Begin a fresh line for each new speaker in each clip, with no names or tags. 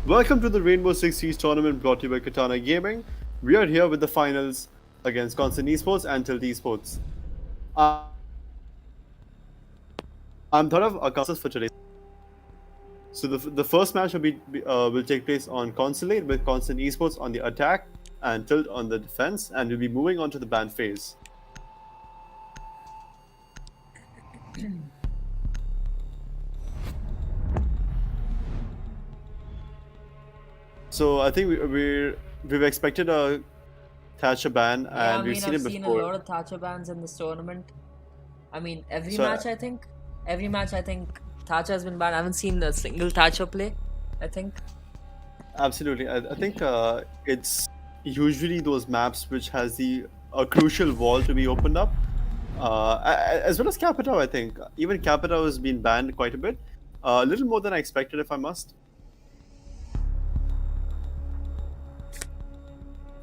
Welcome to the Rainbow Six Siege tournament brought to you by Catana Gaming. We are here with the finals against Consulate ESPORTS and Tilt ESPORts. I'm Dharav, our counselors for today. So the first match will take place on Consulate with Consulate ESPORTS on the attack and Tilt on the defense, and we'll be moving on to the ban phase. So I think we've expected a Thatcher ban, and we've seen it
I've seen a
before.
lot of Thatcher bans in this tournament. I mean, every
So-
match I think Thatcher has been banned. I haven't seen a single Thatcher play. I think.
Absolutely, I think it's usually those maps which has a crucial wall to be opened up, as well as Capita. I think even Capita has been banned quite a bit, a little more than I expected, if I must.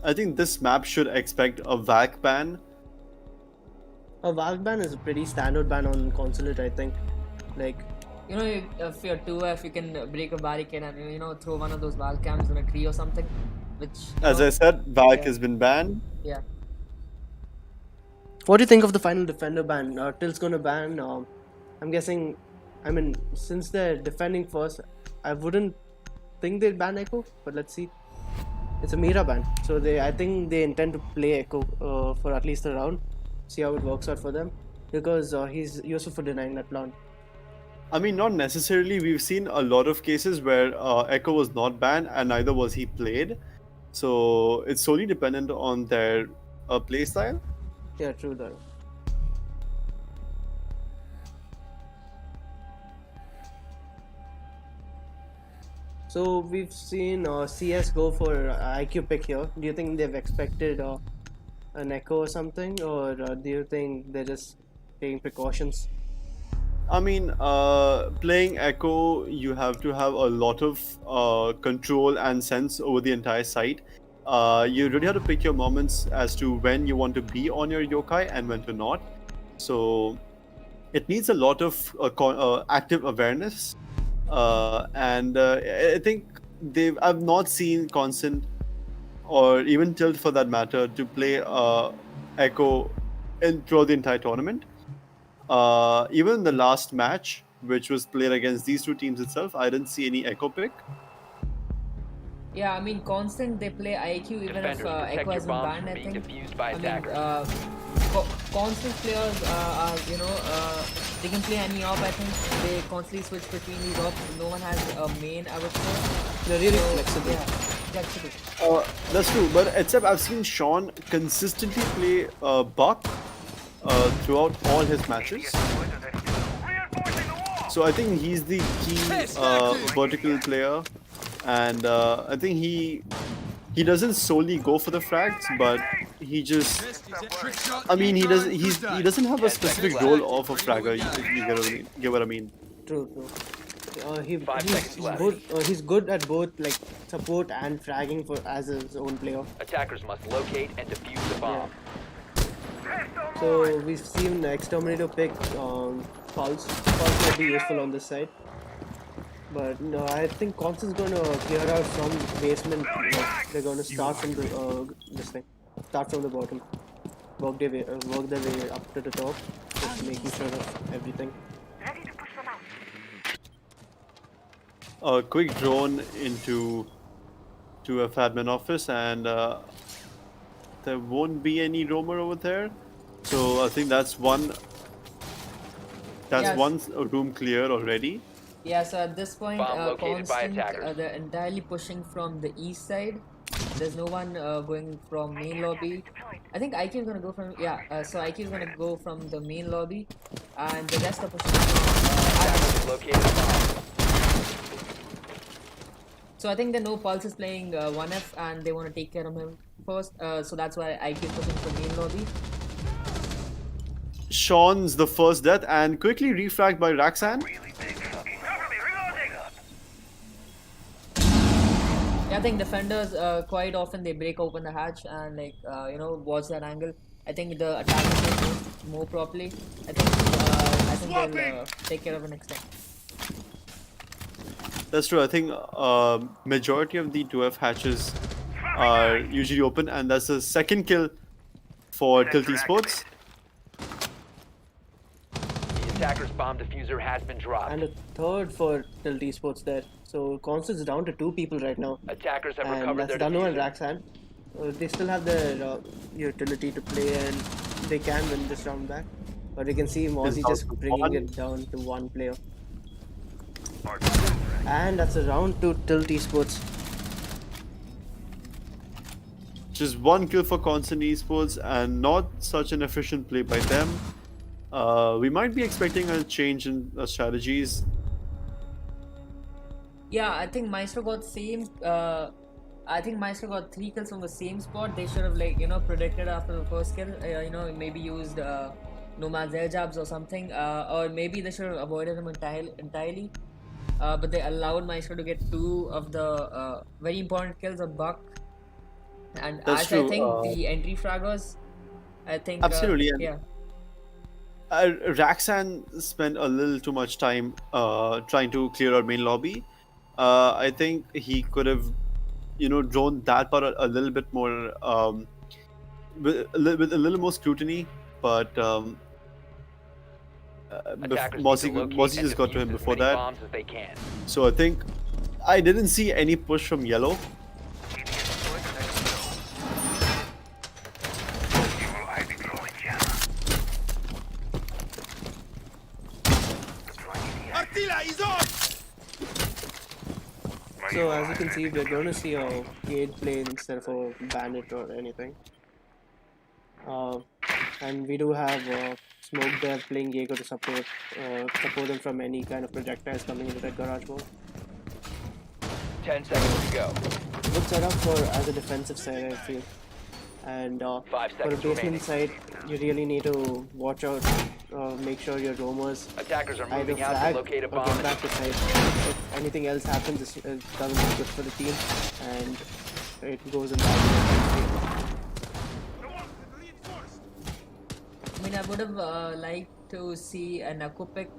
I think this map should expect a VAC ban.
A VAC ban is a pretty standard ban on Consulate, I think. Like,
You know, if you're 2F, you can break a barricade and throw one of those wall cams in a tree or something. Which
As I said, VAC
yeah.
has been banned.
Yeah.
what do you think of the final defender ban? Tilt's gonna ban. I'm guessing. I mean, since they're defending first, I wouldn't think they'd ban Echo, but let's see. It's a Mira ban, so I think they intend to play Echo for at least a round. See how it works out for them, because he's useful for denying that plan.
I mean, not necessarily. We've seen a lot of cases where Echo was not banned and neither was he played. So it's solely dependent on their play style.
Yeah, true that. So we've seen CS go for IQ pick here. Do you think they've expected an Echo or something, or do you think they're just taking precautions?
I mean, playing Echo, you have to have a lot of control and sense over the entire site. You really have to pick your moments as to when you want to be on your yokai and when to not. So it needs a lot of active awareness. And I think I've not seen Constant or even Tilt for that matter to play Echo throughout the entire tournament. Even the last match, which was played against these two teams itself, I didn't see any Echo pick.
Yeah, I mean, constant they play IQ even if Echo has been banned. I think. Constant players are they can play any op. I think they constantly switch between these ops. No one has a main, I would say.
They're really flexible.
Yeah, flexible.
That's true, but except I've seen Sean consistently play Buck throughout all his matches. So I think he's the key vertical player, and I think he doesn't solely go for the frags, but he just, I mean, he doesn't have a specific role of a fragger. If you get what I mean.
True. He's good at both like support and fragging as his own player.
Attackers must locate and defuse the bomb.
So we've seen the Exterminator pick Pulse. Pulse might be useful on this side. But no, I think Constant's gonna clear out from basement. Like, they're gonna start from the start from the bottom, work their way up to the top, just making sure of everything.
A quick drone into a admin office, and there won't be any roamer over there. So I think that's one room clear already.
Yeah, so at this point,
Bomb located by
Constant,
attackers.
they're entirely pushing from the east side. There's no one going from main lobby. I think IQ is gonna go from so IQ is gonna go from the main lobby, and the rest are pushing from
Attackers located a bomb.
So I think they know Pulse is playing 1F and they want to take care of him first. So that's why IQ is pushing from main lobby.
Sean's the first death, and quickly refragged by Raxan.
Yeah, I think defenders quite often they break open the hatch and watch that angle. I think the attackers will move more properly. I think they'll take care of it next time.
That's true. I think majority of the 2F hatches are usually open, and that's the second kill for Tilt Esports.
The attacker's bomb diffuser has been dropped.
And a third for Tilt Esports there. So Constant's down to 2 people right now.
Attackers have
And
recovered
that's
their
Dano and
diffuser.
Raxan. They still have their utility to play and they can win this round back. But you can see Mozzie
down
just
to
bringing
one.
it down to 1 player. And that's a round to Tilt Esports.
Just 1 kill for Constant Esports, and not such an efficient play by them. We might be expecting a change in strategies.
Yeah, I think Maestro got same. I think Maestro got 3 kills from the same spot. They should have, like, predicted after the first kill. Maybe used Nomad's air jabs or something. Or maybe they should have avoided him entirely. But they allowed Maestro to get 2 of the very important kills on Buck. And
That's
Ash,
true.
I think the entry fraggers. I think.
Absolutely, and
Yeah.
Raxan spent a little too much time trying to clear our main lobby. I think he could have, drawn that part a little bit more, with a little more scrutiny. But
Attackers need to
Mozzie
locate and
just got to
defuse
him
as
before
many
that.
bombs as they can.
So I think I didn't see any push from yellow.
So as you can see, we're going to see a Gate play instead of a Bandit or anything. And we do have Smoke there playing Jaeger to support them from any kind of projectiles coming into that garage mode.
10 seconds to go.
Good setup for as a defensive side, I feel. And
5
for a
seconds
basement
remaining.
side, you really need to watch out, make sure your roamers
Attackers are
either
moving out to
flag
locate a
or
bomb.
get back to side. If anything else happens, it doesn't look good for the team, and it goes in that direction.
I mean, I would have liked to see an Echo pick.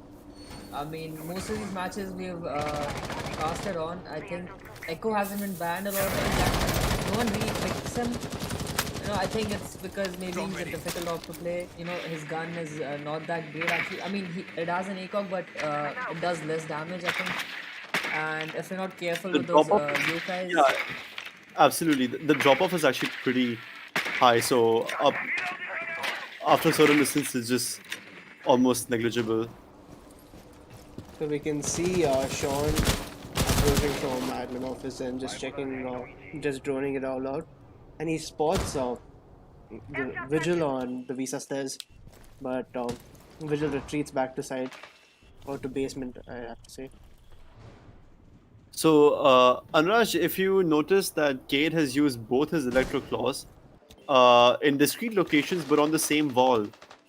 I mean, most of these matches we've casted on, I think Echo hasn't been banned a lot of times. No one really picks him. I think it's because maybe he's a difficult op to play. His gun is not that great actually. I mean, it has an ACOG, but it does less damage, I think. And if you're not careful
The
with those
drop-off,
yokais,
yeah, absolutely. The drop off is actually pretty high. So after a certain distance, it's just almost negligible.
So we can see Sean approaching from admin office and just checking, just droning it all out. And he spots the Vigil on the Visa stairs, but Vigil retreats back to side, or to basement, I have to say.
So, Anuraj, if you notice that Cade has used both his electro claws in discrete locations but on the same wall,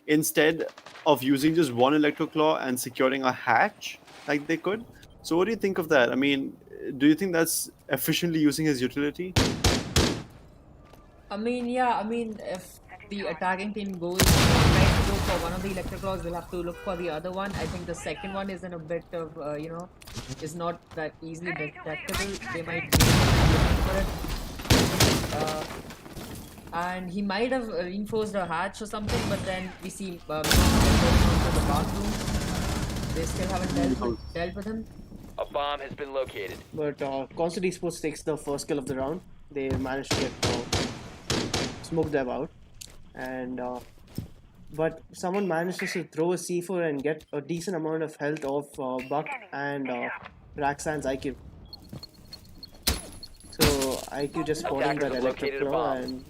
instead of using just one electro claw and securing a hatch like they could. So, what do you think of that? I mean, do you think that's efficiently using his utility?
I mean, yeah, I mean, if the attacking team tries to go for one of the electric claws, we'll have to look for the other one. I think the second one is in a bit of, is not that easily detectable. They might be looking for it. And he might have reinforced a hatch or something, but then we see going to the bathroom. They still haven't dealt with him.
A bomb has been located.
But Constant Esports takes the first kill of the round. They managed to get Smoke Dev out, and but someone manages to throw a C4 and get a decent amount of health off Buck and Raxan's IQ. So IQ just spotting that electric claw and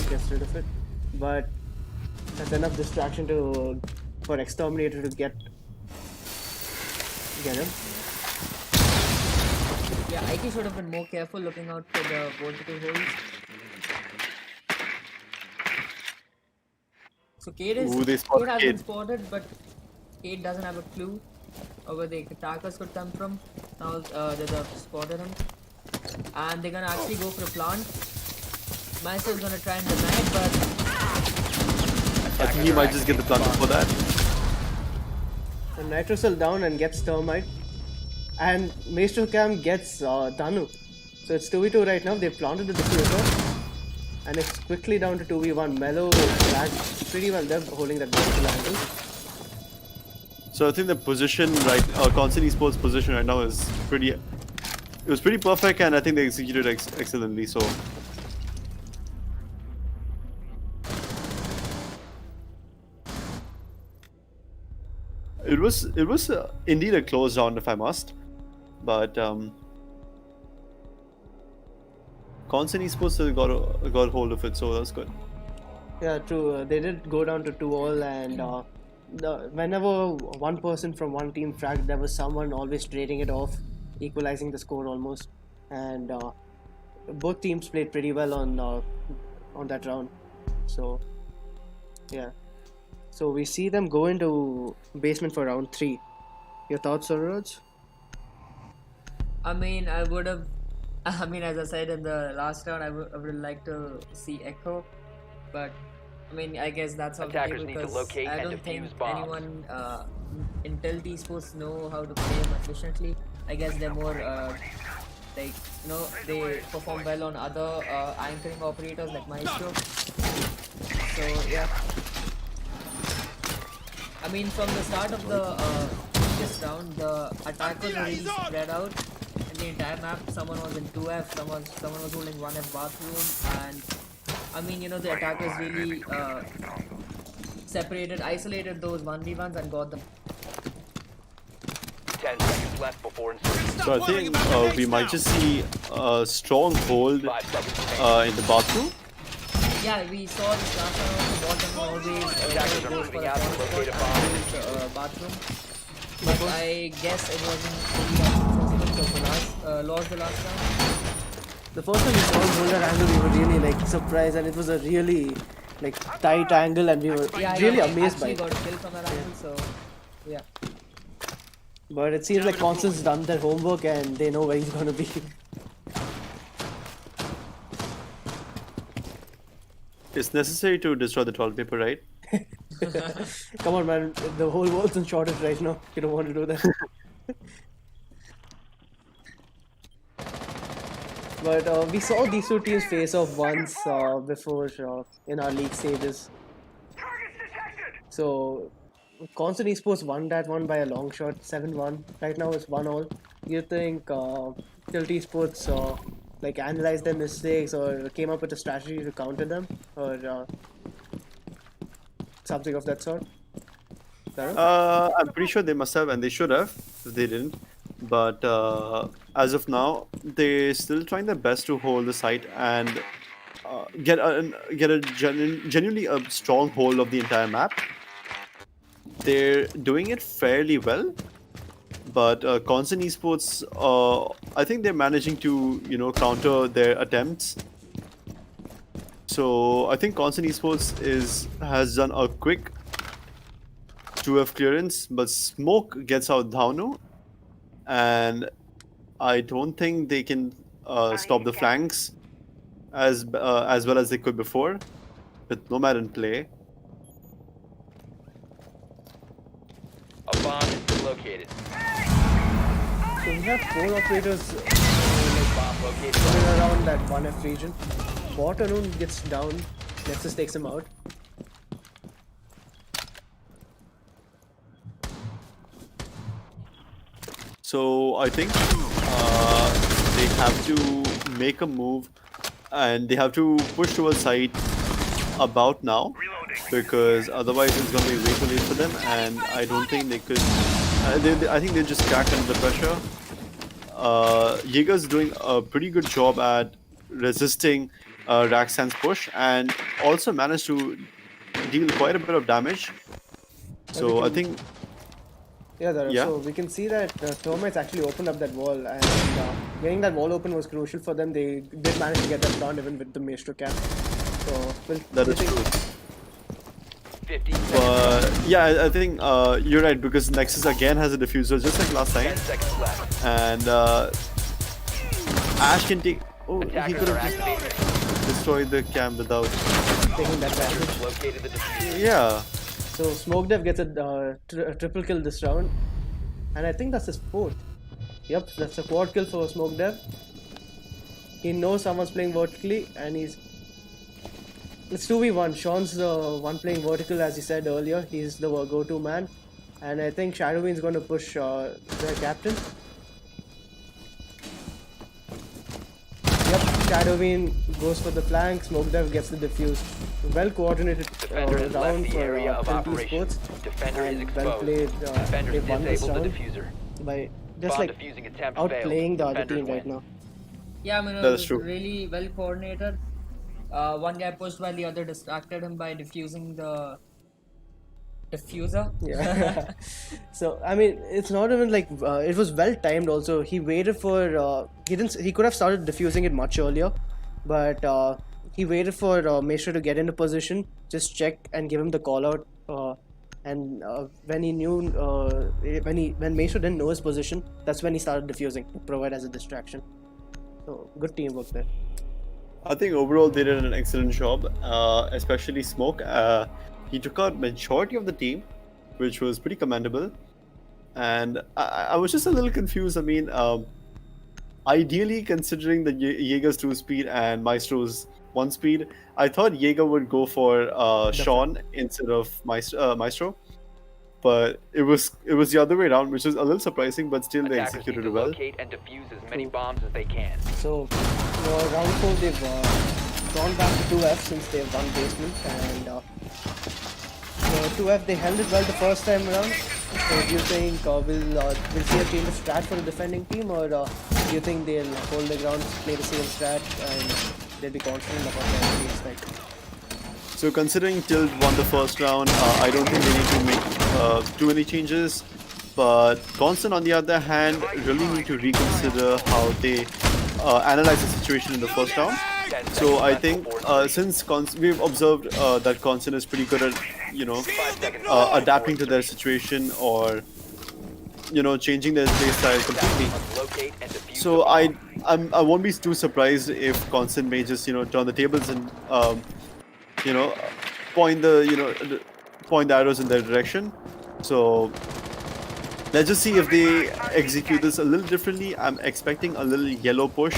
gets rid of it. But that's enough distraction for Exterminator to get him.
Yeah, IQ should have been more careful looking out for the vertical holes. So Cade
Ooh, they
has
spotted
been
Cade.
spotted, but Cade doesn't have a clue of where the attackers could come from. Now they've spotted him, and they're gonna actually go for a plant. Maestro is gonna try and deny it, but
I think he might just get the plant before that.
And Nitrocell down and gets Termite. And Maestro Cam gets Danu. So it's 2v2 right now. They planted the diffuser. And it's quickly down to 2v1. Mellow flagged pretty well there, holding that vertical angle.
So I think the position right, Consulate ESPORTS position right now is pretty. It was pretty perfect, and I think they executed excellently. So. It was indeed a close round, if I must, but Consulate ESPORTS still got hold of it, so that's good.
Yeah, true. They did go down to 2-all, and whenever one person from one team fragged, there was someone always trading it off, equalizing the score almost. And both teams played pretty well on that round. So yeah. So we see them go into basement for round 3. Your thoughts, Saroj?
I mean, I would have. I mean, as I said in the last round, I would like to see Echo, but I mean, I guess that's all
Attackers need to
because
locate
I
and
don't think
defuse bombs.
anyone in Esports know how to play them efficiently. I guess they're more like, you know, they perform well on other anchoring operators like Maestro. So yeah. I mean, from the start of the previous round, the attackers were really spread out in the entire map. Someone was in 2F, someone was holding 1F bathroom, and I mean, you know, the attackers really isolated those 1v1s and got them.
10 seconds left before insertion.
So I think we might just see a strong hold
5 seconds remaining.
in the bathroom.
Yeah, we saw this last time also. Bottom always
Attackers are
goes for
moving
the
out to
front
locate a
spot
bomb.
and bathroom. But I guess it wasn't really that successful because we lost the last round.
The first time we saw him hold that angle, we were really like surprised, and it was a really like tight angle, and we were really amazed by
actually
it.
got a kill from that angle, so yeah.
But it seems like Constant's done their homework and they know where he's gonna be.
It's necessary to destroy the toilet paper, right?
Come on, man, the whole world's in shortage right now. You don't want to do that. But we saw these two teams face off once before in our league stages. So, Constant Esports won that one by a long shot, 7-1. Right now it's 1-all. Do you think Tilt Esports like analyzed their mistakes or came up with a strategy to counter them, or something of that sort? Darren?
I'm pretty sure they must have, and they should have if they didn't. But as of now, they're still trying their best to hold the site and get a genuinely a strong hold of the entire map. They're doing it fairly well, but Constant Esports, I think they're managing to counter their attempts. So I think Constant Esports has done a quick 2F clearance, but Smoke gets out Dhanu, and I don't think they can stop the flanks as well as they could before, with Nomad in play.
A bomb has been located.
So we have 4 operators
Bomb located.
going around that 1F region. Bot alone gets down. Nexus takes him out.
So I think they have to make a move, and they have to push towards site about now, because otherwise it's going to be way too late for them, and I don't think they could. I think they just crack under the pressure. Jaeger's doing a pretty good job at resisting Raxan's push, and also managed to deal quite a bit of damage. So I think.
Yeah. So we can see that Termites actually opened up that wall, and getting that wall open was crucial for them. They did manage to get that plant even with the Maestro cap. So
That is true.
15 seconds.
But yeah, I think you're right, because Nexus again has a diffuser just like last
10
time,
seconds left.
and Ash can take. Oh, he
Attackers
could
are
have
activated.
just destroyed the camp without.
taking that damage.
Located the diffuser.
Yeah.
So Smoke Dev gets a triple kill this round, and I think that's his 4th. Yep, that's a quad kill for Smoke Dev. He knows someone's playing vertically, and he's. It's 2v1. Sean's the one playing vertical, as he said earlier. He's the go-to man, and I think Shadowween's going to push their captain. Yep, Shadowween goes for the flank. Smoke Dev gets the defuse. Well coordinated
Defender has left
round
the
for
area of
Trinity
operation.
Sports,
Defender is
and well
exposed.
played.
Defender
They won this
disabled the
round
diffuser.
by just
Bomb
like
defusing attempt
outplaying
failed.
the other
Defenders
team
win.
right now.
Yeah, I mean, it
That is
was
true.
really well coordinated. One guy pushed while the other distracted him by defusing the diffuser.
Yeah. So I mean, it's not even like it was well timed. Also, he waited for he didn't. He could have started diffusing it much earlier, but he waited for Maestro to get into position, just check and give him the call out. And when he knew when Maestro didn't know his position, that's when he started diffusing to provide as a distraction. So good teamwork there.
I think overall they did an excellent job, especially Smoke. He took out majority of the team, which was pretty commendable. And I was just a little confused. I mean, ideally, considering the Jaeger's 2 speed and Maestro's 1 speed, I thought Jaeger would go for Sean instead of Maestro. But it was the other way around, which is a little surprising, but still they
Attackers need
executed
to
it well.
locate and defuse as many bombs as they can.
So round 4 they've gone back to 2F since they've won basement, and 2F they held it well the first time around. So do you think we'll see a change of strat for the defending team, or do you think they'll hold the ground, play the same strat, and they'll be confident about their expect?
So considering Tilt won the first round, I don't think they need to make too many changes. But Constant, on the other hand, really need to reconsider how they analyze the situation in the first round. So I think since we've observed that Constant is pretty good at adapting to their situation, or changing their play style completely.
Locate and defuse
So
the bomb.
I won't be too surprised if Constant may just turn the tables and point the arrows in their direction. So let's just see if they execute this a little differently. I'm expecting a little yellow push.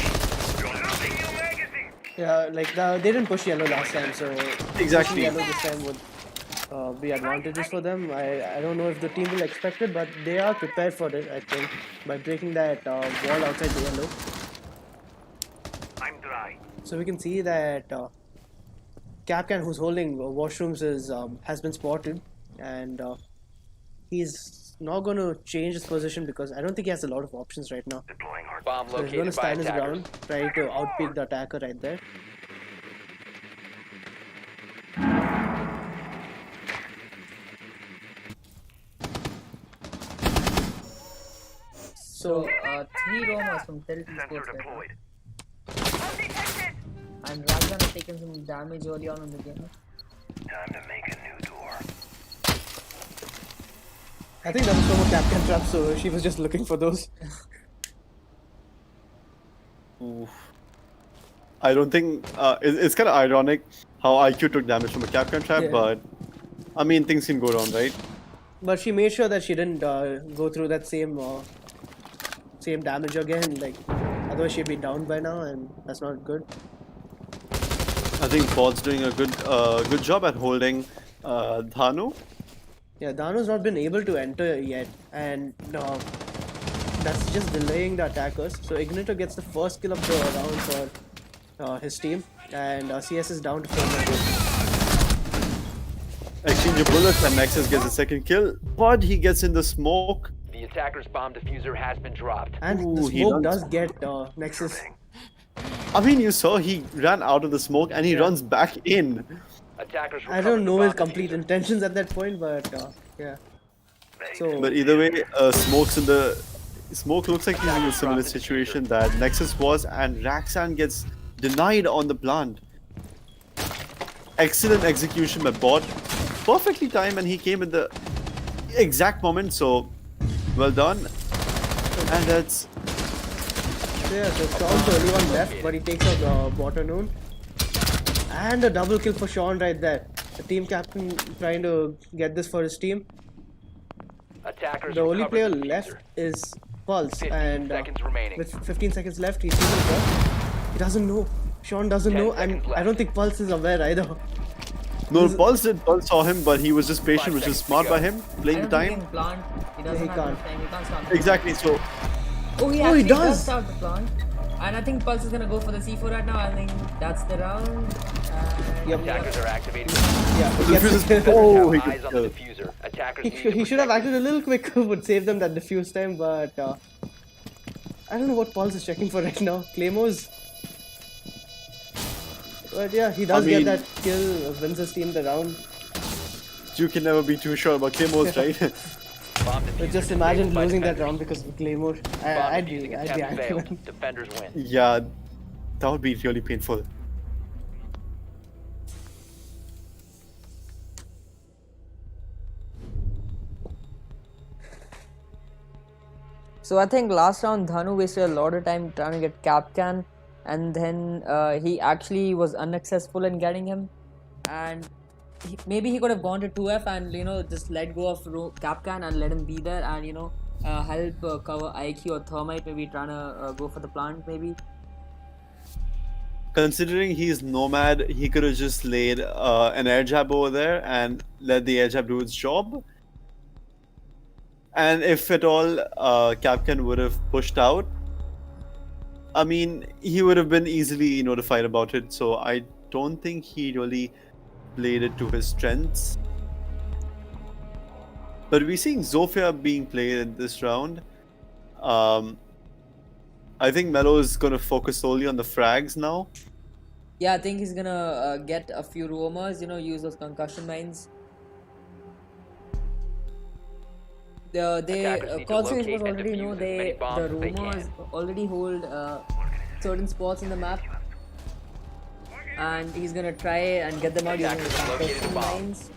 Yeah, like they didn't push yellow last time, so
Exactly.
pushing yellow this time would be advantageous for them. I don't know if the team will expect it, but they are prepared for it, I think, by breaking that wall outside the yellow.
I'm dry.
So we can see that Capcan, who's holding washrooms, has been spotted, and he's not going to change his position because I don't think he has a lot of options right now.
Deploying hard.
Bomb
So he's going to
located by
stand his
attackers.
ground, try to outpeak the attacker right there.
So, 3 roamers from Tilt
Sensor
Esports right now.
deployed.
And Razan has taken some damage early on in the game.
Time to make a new door.
I think that was from a Capcan trap, so she was just looking for those.
Oof. I don't think it's kind of ironic how IQ took damage from a Capcan trap,
Yeah.
but I mean things can go wrong, right?
But she made sure that she didn't go through that same damage again. Like, otherwise she'd be down by now, and that's not good.
I think Pod's doing a good job at holding Dhanu.
Yeah, Danu's not been able to enter yet, and that's just delaying the attackers. So Igniter gets the first kill of the round for his team, and CS is down to 4 members.
Exchange of bullets, and Nexus gets the second kill. Pod, he gets in the smoke.
The attacker's bomb diffuser has been dropped.
And
Ooh,
the
he
smoke
runs.
does get Nexus.
I mean, you saw he ran out of the smoke and he runs back in.
Attackers
I
recovered
don't know
the
his
bomb
complete
diffuser.
intentions at that point, but yeah. So
But either way, Smoke looks like he's in a similar situation that Nexus was, and Raxan gets denied on the plant. Excellent execution by Bot. Perfectly timed, and he came at the exact moment, so well done. And that's
yeah, so Sean's the only one left, but he takes out Waternoon. And a double kill for Sean right there. The team captain trying to get this for his team.
Attackers
The only
recovered
player
the diffuser.
left is Pulse,
15
and
seconds remaining.
with 15 seconds left, he sees him drop. He doesn't know. Sean doesn't
10
know, and
seconds
I
left.
don't think Pulse is aware either.
No,
This-
Pulse saw him, but he was just patient,
5
which is
seconds to
smart
go.
by him,
I
playing the
don't think he
time.
can plant. He doesn't
he
have
can't.
enough time. He can't start.
Exactly. So
Oh, he
Oh,
actually
he
does
does.
start the plant. And I think Pulse is gonna go for the C4 right now. I think that's the round. And
Yep.
Attackers are activating.
Yeah, he
the
gets
difference
it.
is, oh, he
Have eyes
got
on the
killed.
diffuser. Attackers
He,
need
should,
to
he should have
protect
acted a little quicker, would save them that defuse time, but I don't know what Pulse is checking for right now. Claymores. But yeah, he does
mean-
get that kill, wins his team the round.
You can never be too sure about Claymores, right?
Bomb
But
diffuser
just imagine
disabled by
losing that
defenders.
round because of Claymore.
Bomb
I'd
defusing
be
attempt
angry.
failed. Defenders win.
Yeah, that would be really painful.
So I think last round Dhanu wasted a lot of time trying to get Capcan, and then he actually was unsuccessful in getting him, and maybe he could have gone to 2F and just let go of Capcan and let him be there and help cover IQ or Thermite, maybe trying to go for the plant maybe.
Considering he's Nomad, he could have just laid an air jab over there and let the air jab do its job. And if at all Capcan would have pushed out, I mean, he would have been easily notified about it. So I don't think he really played it to his strengths. But we're seeing Zofia being played in this round. I think Melo is going to focus solely on the frags now.
Yeah, I think he's gonna get a few roamers, use those concussion mines.
Attackers need to
Consulate
locate and
already
defuse
know
as many
the
bombs as they
roamers
can.
already hold certain spots in the map, and he's gonna try and get them out using the
Attackers located
concussion
the bomb.
mines.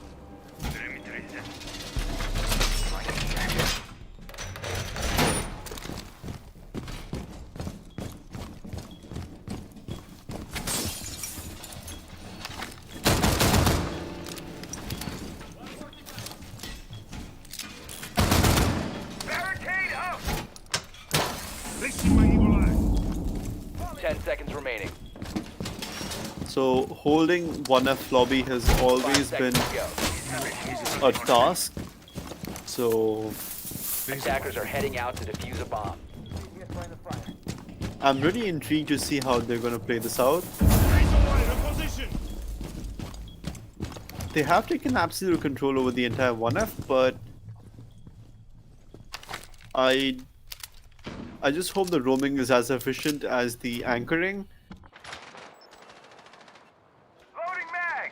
Barricade up!
10 seconds remaining.
So holding 1F lobby has
5
always
seconds
been
to go.
a task. So
Attackers are heading out to defuse a bomb.
I'm really intrigued to see how they're going to play this out. They have taken absolute control over the entire 1F, but I just hope the roaming is as efficient as the anchoring.
Loading mag!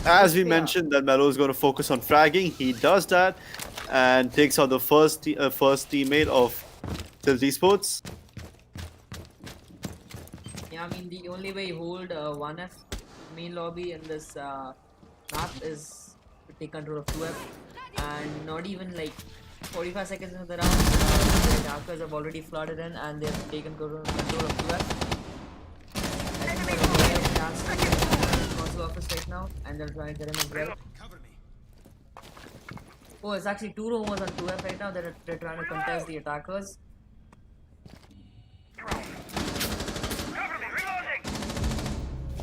As we mentioned that Melo is going to focus on fragging, he does that and takes out the first teammate of Tilt Esports.
Yeah, I mean the only way you hold 1F main lobby in this map is to take control of 2F, and not even like 45 seconds into the round, the attackers have already flooded in and they have taken control of 2F. I think they're going to get a chance to console office right now, and they're trying to get him as well. Oh, it's actually 2 roamers on 2F right now. They're trying to contest the attackers.
Cover me, reloading!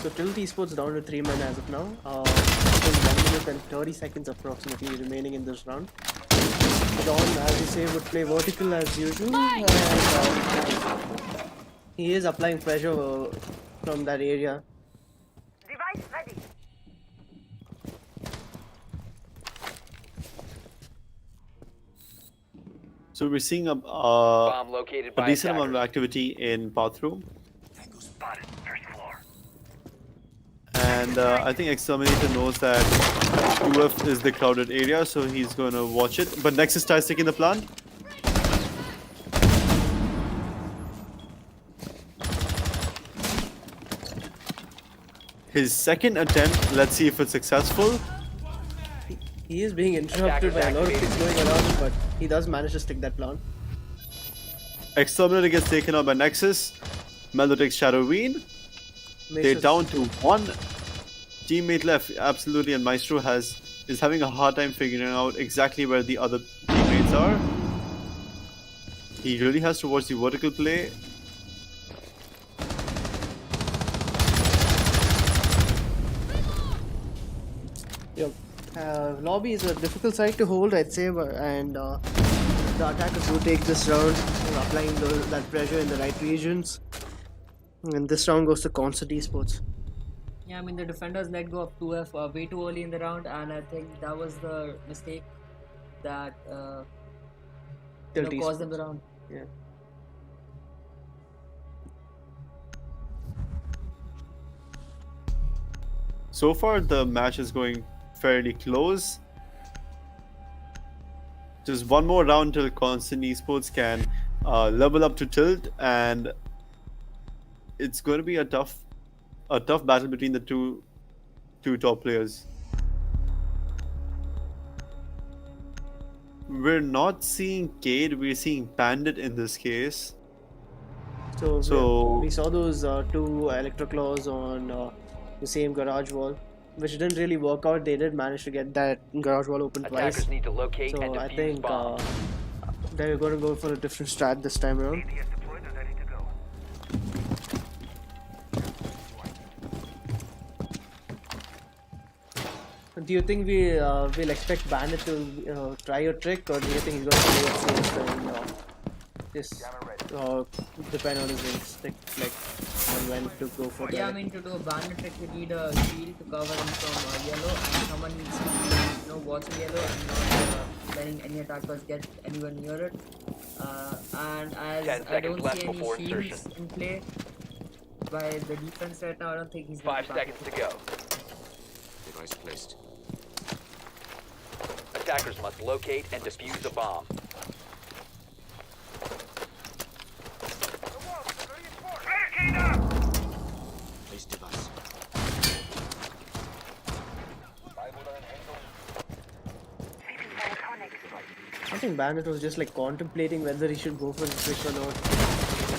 So Tilt Esports down to 3 men as of now. Still 1 minute and 30 seconds approximately remaining in this round. Dawn, as you say, would play vertical as usual. And, he is applying pressure from that area.
Device ready.
So we're seeing a
Bomb located by
decent amount of
attackers.
activity in bathroom,
Tango spotted. First floor.
and I think Exterminator knows that 2F is the crowded area, so he's going to watch it. But Nexus tries taking the plant. His second attempt, let's see if it's successful.
He is being interrupted by a lot of things going around, but he does manage to stick that plan.
Exterminator gets taken out by Nexus. Melo takes Shadowween. They're
Misses.
down to one teammate left, absolutely, and Maestro is having a hard time figuring out exactly where the other teammates are. He really has to watch the vertical play.
Yep. Lobby is a difficult side to hold, I'd say, and the attackers do take this round, applying that pressure in the right regions. And this round goes to Consulate ESPORTS.
Yeah, I mean the defenders let go of 2F way too early in the round, and I think that was the mistake that
Tilt
caused them
esports.
the round.
Yeah.
So far, the match is going fairly close. Just one more round till Constant Esports can level up to Tilt, and it's going to be a tough battle between the two top players. We're not seeing Cade, we're seeing Bandit in this case.
So we saw those two Electroclaws on the same garage wall, which didn't really work out. They did manage to get that garage wall open twice.
Attackers need to locate and
So I
defuse
think
bombs.
they're going to go for a different strat this time around.
ADS deployed and ready to go.
Do you think we will expect Bandit to try a trick, or do you think he's going to play it safe and just depend on his instinct, like on when to go for
Yeah, I
that?
mean to do a bandit trick, you need a shield to cover him from yellow, and someone needs to be watching yellow and not letting any attackers get anywhere near it. And as
10
I
seconds
don't
left
see any
before
shields
insertion.
in play by the defense right now, I don't think he's
5
gonna
seconds to go.
Device placed.
Attackers must locate and defuse the bomb.
Barricade up!
Place device.
I think Bandit was just like contemplating whether he should go for the trick or not.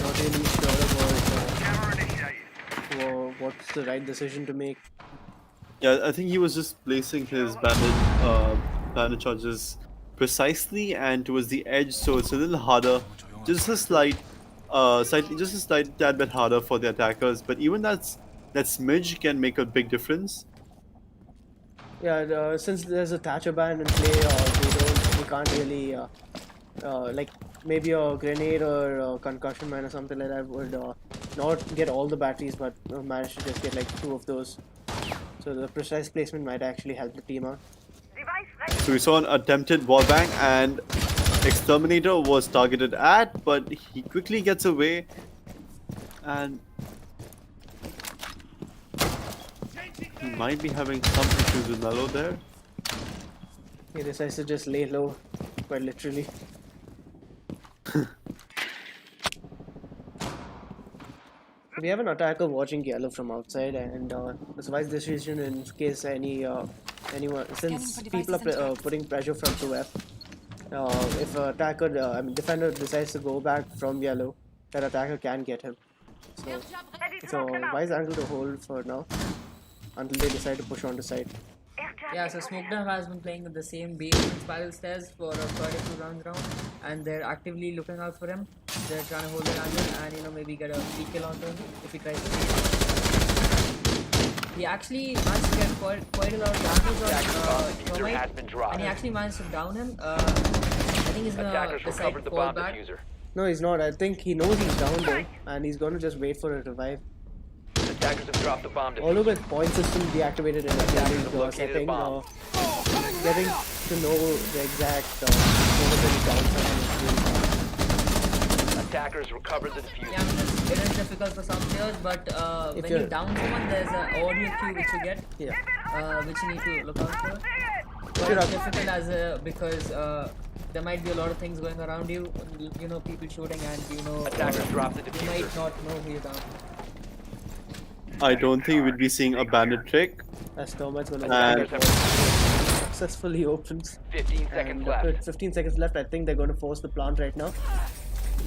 Not really sure
Camera initiated.
about what's the right decision to make.
Yeah, I think he was just placing his bandit charges precisely and towards the edge, so it's a little harder, just a slight tad bit harder for the attackers. But even that smidge can make a big difference.
Yeah, since there's a Thatcher band in play, we can't really like maybe a grenade or a concussion mine or something like that would not get all the batteries, but manage to just get like 2 of those. So the precise placement might actually help the team out.
Device ready.
So we saw an attempted wallbang, and Exterminator was targeted at, but he quickly gets away, and he might be having some issues with Melo there.
He decides to just lay low, quite literally. We have an attacker watching yellow from outside, and it's a wise decision in case anyone, since people are putting pressure from 2F. If an attacker, defender decides to go back from yellow, that attacker can get him. So wise angle to hold for now, until they decide to push on the side.
Yeah, so Smokedove has been playing with the same basement spiral stairs for quite a few rounds now, and they're actively looking out for him. They're trying to hold their angle and maybe get a free kill onto him if he tries to. He actually managed to get quite a lot of damage on
Diffuser has been dropped.
and he actually managed to down him. I think he's gonna
Attackers
decide
recovered
to
the
fall
bomb
back.
diffuser.
No, he's not. I think he knows he's down there, and he's gonna just wait for a revive.
Attackers have dropped the bomb
Although
diffuser.
with point system deactivated in the
located a
setting,
bomb.
getting to know the exact vulnerability downside is really hard.
Attackers recovered the
Yeah,
diffuser.
it is difficult for some players, but
If
when you
you're-
down someone, there's an audio cue which you get,
Yeah.
which you need to look out for.
If
But
you're
it's
up-
difficult because there might be a lot of things going around you. People shooting, and
Attackers dropped the
you might
diffuser.
not know who you're down.
I don't think we'd be seeing a bandit trick.
As Thermite's gonna
And-
get it successfully opens.
15 seconds
And
left.
with 15 seconds left, I think they're going to force the plant right now.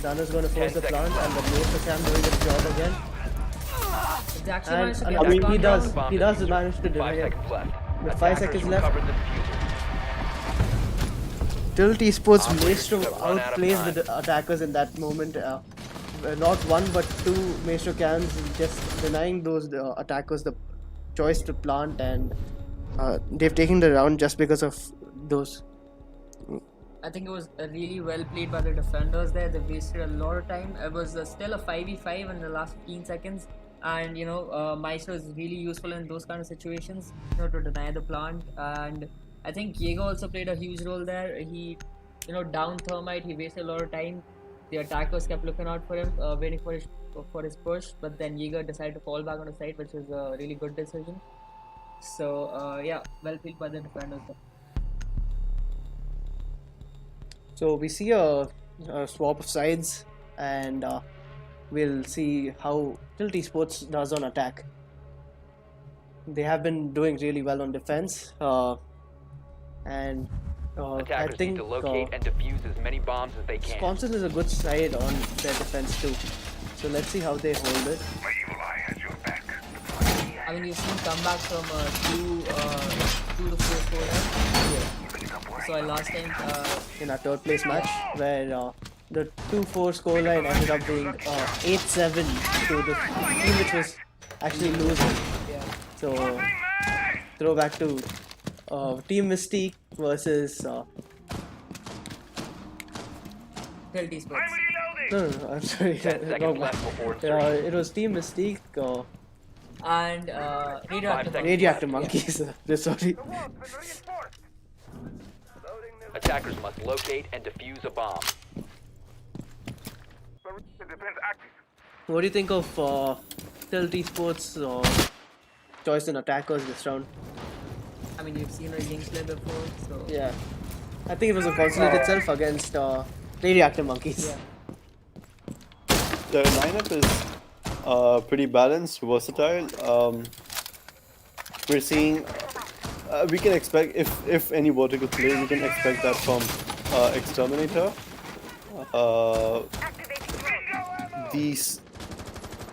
Dana's going to force
10
the plant,
seconds
and the Maester Cam doing its job again.
It's actually
And
managed to
I
get
mean,
the
he
plant
does.
down.
He does manage to
5
deny it.
seconds left.
With 5
Attackers
seconds left.
recovered the diffuser.
Tilt Esports
Operators
Maestro
have run out of
outplays
time.
the attackers in that moment. Not one but two Maestro Cams just denying those attackers the choice to plant, and they've taken the round just because of those.
I think it was really well played by the defenders there. They wasted a lot of time. It was still a 5v5 in the last 15 seconds. And, Maestro is really useful in those kind of situations, to deny the plant. And I think Jaeger also played a huge role there. He, down Thermite, he wasted a lot of time. The attackers kept looking out for him, waiting for his push. But then Jaeger decided to fall back on the side, which was a really good decision. So, yeah, well played by the defenders there.
So we see a swap of sides, and we'll see how Tilt Esports does on attack. They have been doing really well on defense, and I
Attackers
think
need to locate and defuse as many bombs as they can.
Consulate is a good side on their defense too. So let's see how they hold it.
My evil eye has your back.
I mean, you've seen comeback from 2 to 4 scorer. So last time,
In our third place match, where the 2-4 scoreline ended up being 8-7 to the team which was actually losing.
yeah,
So throwback to Team Mystique versus
Tilt Esports.
I'm reloading.
no, I'm sorry,
10
wrong
seconds
one.
left before insertion.
It was Team Mystique,
And Radioactive
seconds.
Radioactive
Yeah.
Monkeys. Sorry.
The walls been reinforced. Loading new.
Attackers must locate and defuse a bomb.
The defense active.
What do you think of Tilt Esports' choice in attackers this round?
I mean, you've seen a Ying's play before, so
Yeah, I think it was a Consulate itself against Radioactive Monkeys.
yeah.
The lineup is pretty balanced, versatile. We're seeing we can expect if any vertical play, we can expect that from Exterminator.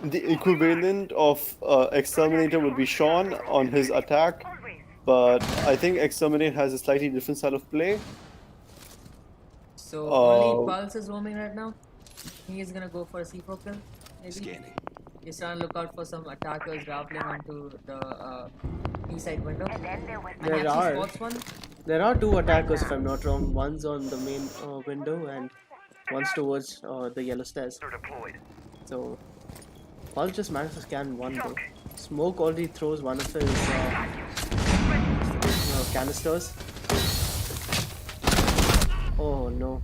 The equivalent of Exterminator would be Sean on his attack, but I think Exterminator has a slightly different style of play.
So only Pulse is roaming right now. He is gonna go for a C4 kill, maybe.
Scanning.
He's trying to look out for some attackers rappelling onto the B side window. And he
There
actually
are.
spots one.
There are two attackers, if I'm not wrong. One's on the main window, and one's towards the yellow stairs.
They're deployed.
So Pulse just managed to scan one though. Smoke already throws one of his canisters. Oh no.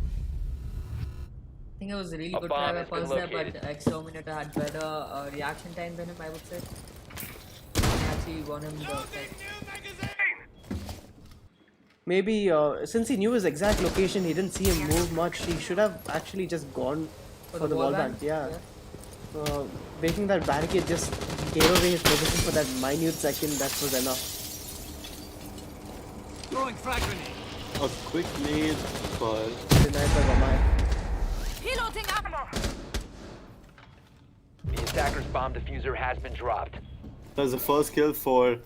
I think it was a really
A
good
bomb
try by
has been
Pulse there, but
located.
Exterminator had better reaction time than him, I would say. He actually won him the fight.
Maybe since he knew his exact location, he didn't see him move much. He should have actually just gone for the wall band. Yeah. Breaking that barricade just gave away his position for that minute second. That was enough.
Throwing frag grenade.
A quick nade, but
Denied by Gamai.
Reloading ammo.
The attacker's bomb diffuser has been dropped.
that's the first kill for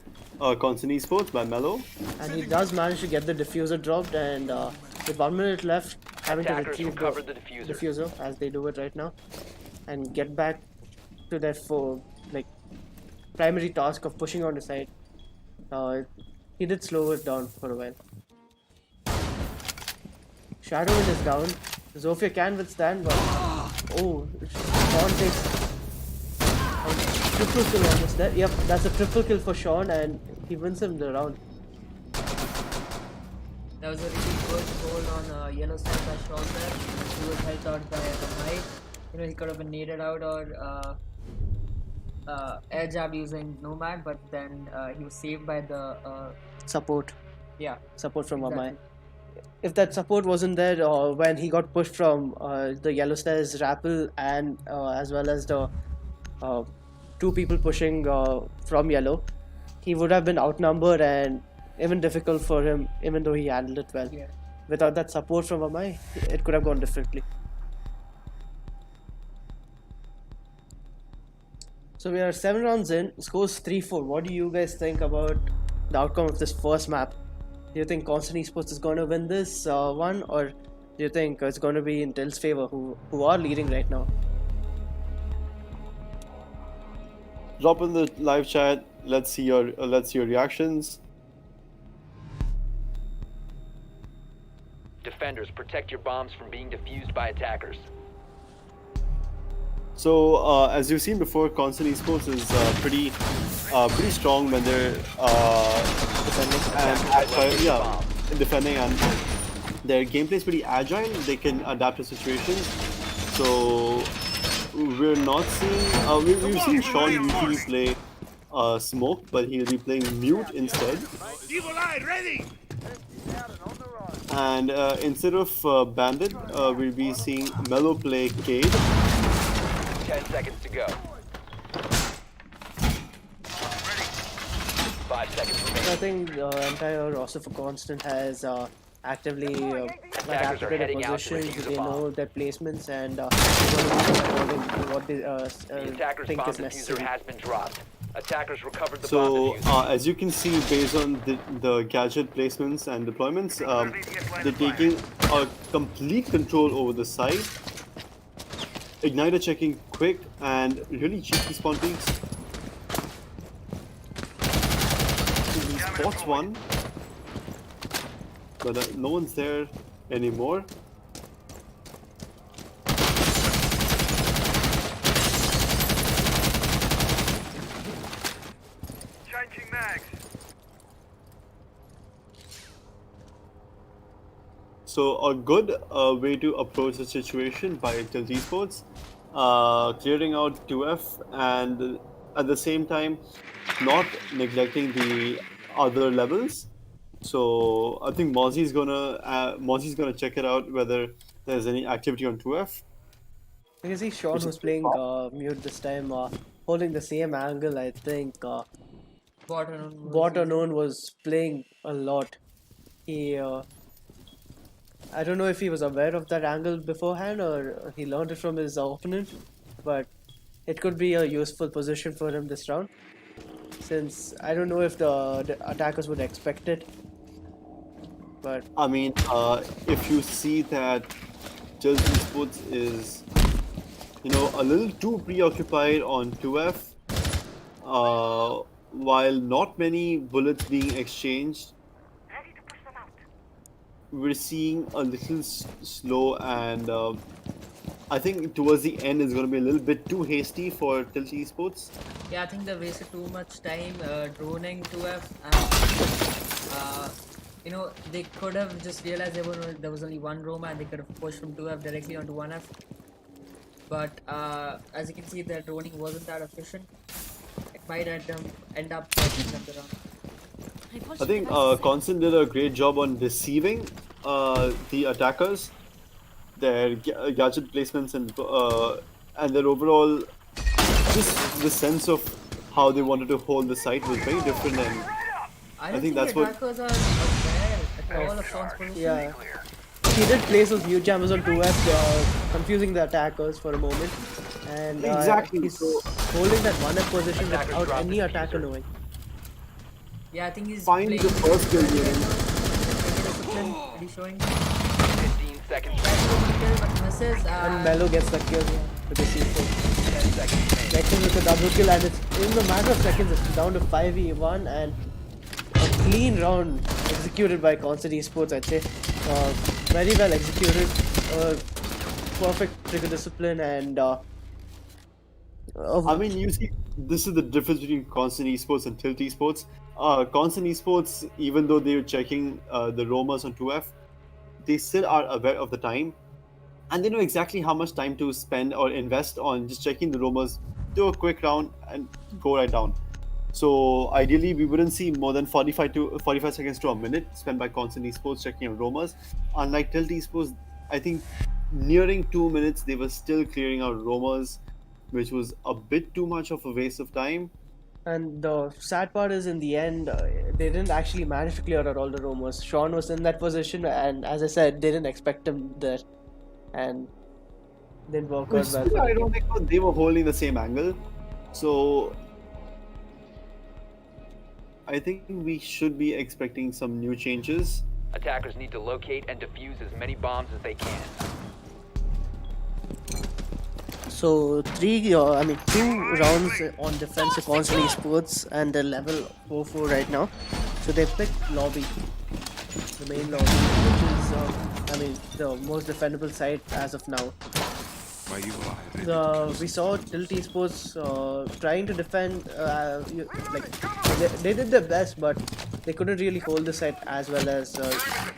Consulate Esports by Mello.
And he does manage to get the diffuser dropped, and with 1 minute left, having to
Attackers
retrieve
recovered the diffuser.
as they do it right now, and get back to their primary task of pushing on the side. He did slow it down for a while. Shadowwind is down. Zofia can withstand, but Sean takes a triple kill almost there. Yep, that's a triple kill for Sean, and he wins him the round.
That was a really good hold on yellow side by Sean there. He was helped out by the knife. He could have been naded out or air jab using Nomad, but then he was saved by the
Support from Amai.
exactly.
If that support wasn't there, when he got pushed from the yellow stairs rappel, and as well as the two people pushing from yellow, he would have been outnumbered and even difficult for him, even though he handled it well.
Yeah.
Without that support from Amai, it could have gone differently. So we are 7 rounds in, scores 3-4. What do you guys think about the outcome of this first map? Do you think Constant Esports is going to win this one, or do you think it's going to be in Till's favor, who are leading right now?
Drop in the live chat. Let's see your reactions.
Defenders, protect your bombs from being defused by attackers.
So as you've seen before, Constant Esports is pretty strong when they're defending, and their gameplay is pretty agile. They can adapt to situations. So we're not seeing we've seen Sean usually play smoke, but he'll be playing mute instead.
Evil Eye ready!
And instead of Bandit, we'll be seeing Mellow play Cade.
10 seconds to go. 5 seconds remaining.
I think the entire roster for Constant has actively
Attackers are
adapted their
heading out to
positions.
defuse the
They
bomb.
know their placements and according to what they
The attacker's
think
bomb
is
diffuser
necessary.
has been dropped. Attackers recovered the
So
bomb diffuser.
as you can see, based on the gadget placements and deployments, they're taking a complete control over the site. Igniter checking quick and really cheeky spawn peaks. He spots one, but no one's there anymore.
Changing mags.
So a good way to approach the situation by Tilt Esports, clearing out 2F and at the same time not neglecting the other levels. So I think Mozzie's gonna check it out whether there's any activity on 2F.
You can see Sean,
Which is
who's playing mute this time, holding the same angle. I think
Bot unknown.
Bot Unknown was playing a lot. He, I don't know if he was aware of that angle beforehand or he learned it from his opponent, but it could be a useful position for him this round. Since I don't know if the attackers would expect it, but
I mean, if you see that Tilt Esports is, a little too preoccupied on 2F, while not many bullets being exchanged, we're seeing a little slow, and I think towards the end it's going to be a little bit too hasty for Tilt Esports.
Yeah, I think they wasted too much time droning 2F, and they could have just realized there was only one Roma and they could have pushed from 2F directly onto 1F. But as you can see, the droning wasn't that efficient. It might end up taking them the round.
I think Constant did a great job on deceiving the attackers. Their gadget placements and their overall, just the sense of how they wanted to hold the site was very different, and
I don't
think
think
that's
the
what-
attackers are aware at all of Sean's position.
yeah, he did place those mute jammers on 2F, confusing the attackers for a moment, and
Exactly,
he's
so-
holding that 1F position
Attackers
without
dropped
any
the
attacker
diffuser.
knowing.
Yeah, I think he's
Find
playing
the first kill here.
discipline, really showing.
15 seconds
Tries to
remaining.
kill but misses.
And Mello gets the kill with the C4.
10 seconds remaining.
Nexus with a double kill, and it's in the matter of seconds, it's down to 5v1 and a clean round executed by Constant Esports, I'd say. Very well executed, perfect trigger discipline, and
I mean, you see, this is the difference between Constant Esports and Tilt Esports. Constant Esports, even though they're checking the roamers on 2F, they still are aware of the time, and they know exactly how much time to spend or invest on just checking the roamers, do a quick round, and go right down. So ideally, we wouldn't see more than 45 seconds to a minute spent by Constant Esports checking on roamers. Unlike Tilt Esports, I think nearing 2 minutes they were still clearing out roamers, which was a bit too much of a waste of time.
And the sad part is, in the end, they didn't actually manage to clear out all the roamers. Sean was in that position, and as I said, they didn't expect him there, and didn't work
Which
out
is
well.
pretty
For them.
ironic because they were holding the same angle. So I think we should be expecting some new changes.
Attackers need to locate and defuse as many bombs as they can.
So two rounds on defense for Consulate esports, and they're level 4-4 right now. So they picked lobby, the main lobby, which is the most defendable site as of now. We saw Tilt Esports trying to defend, they did their best, but they couldn't really hold the site as well as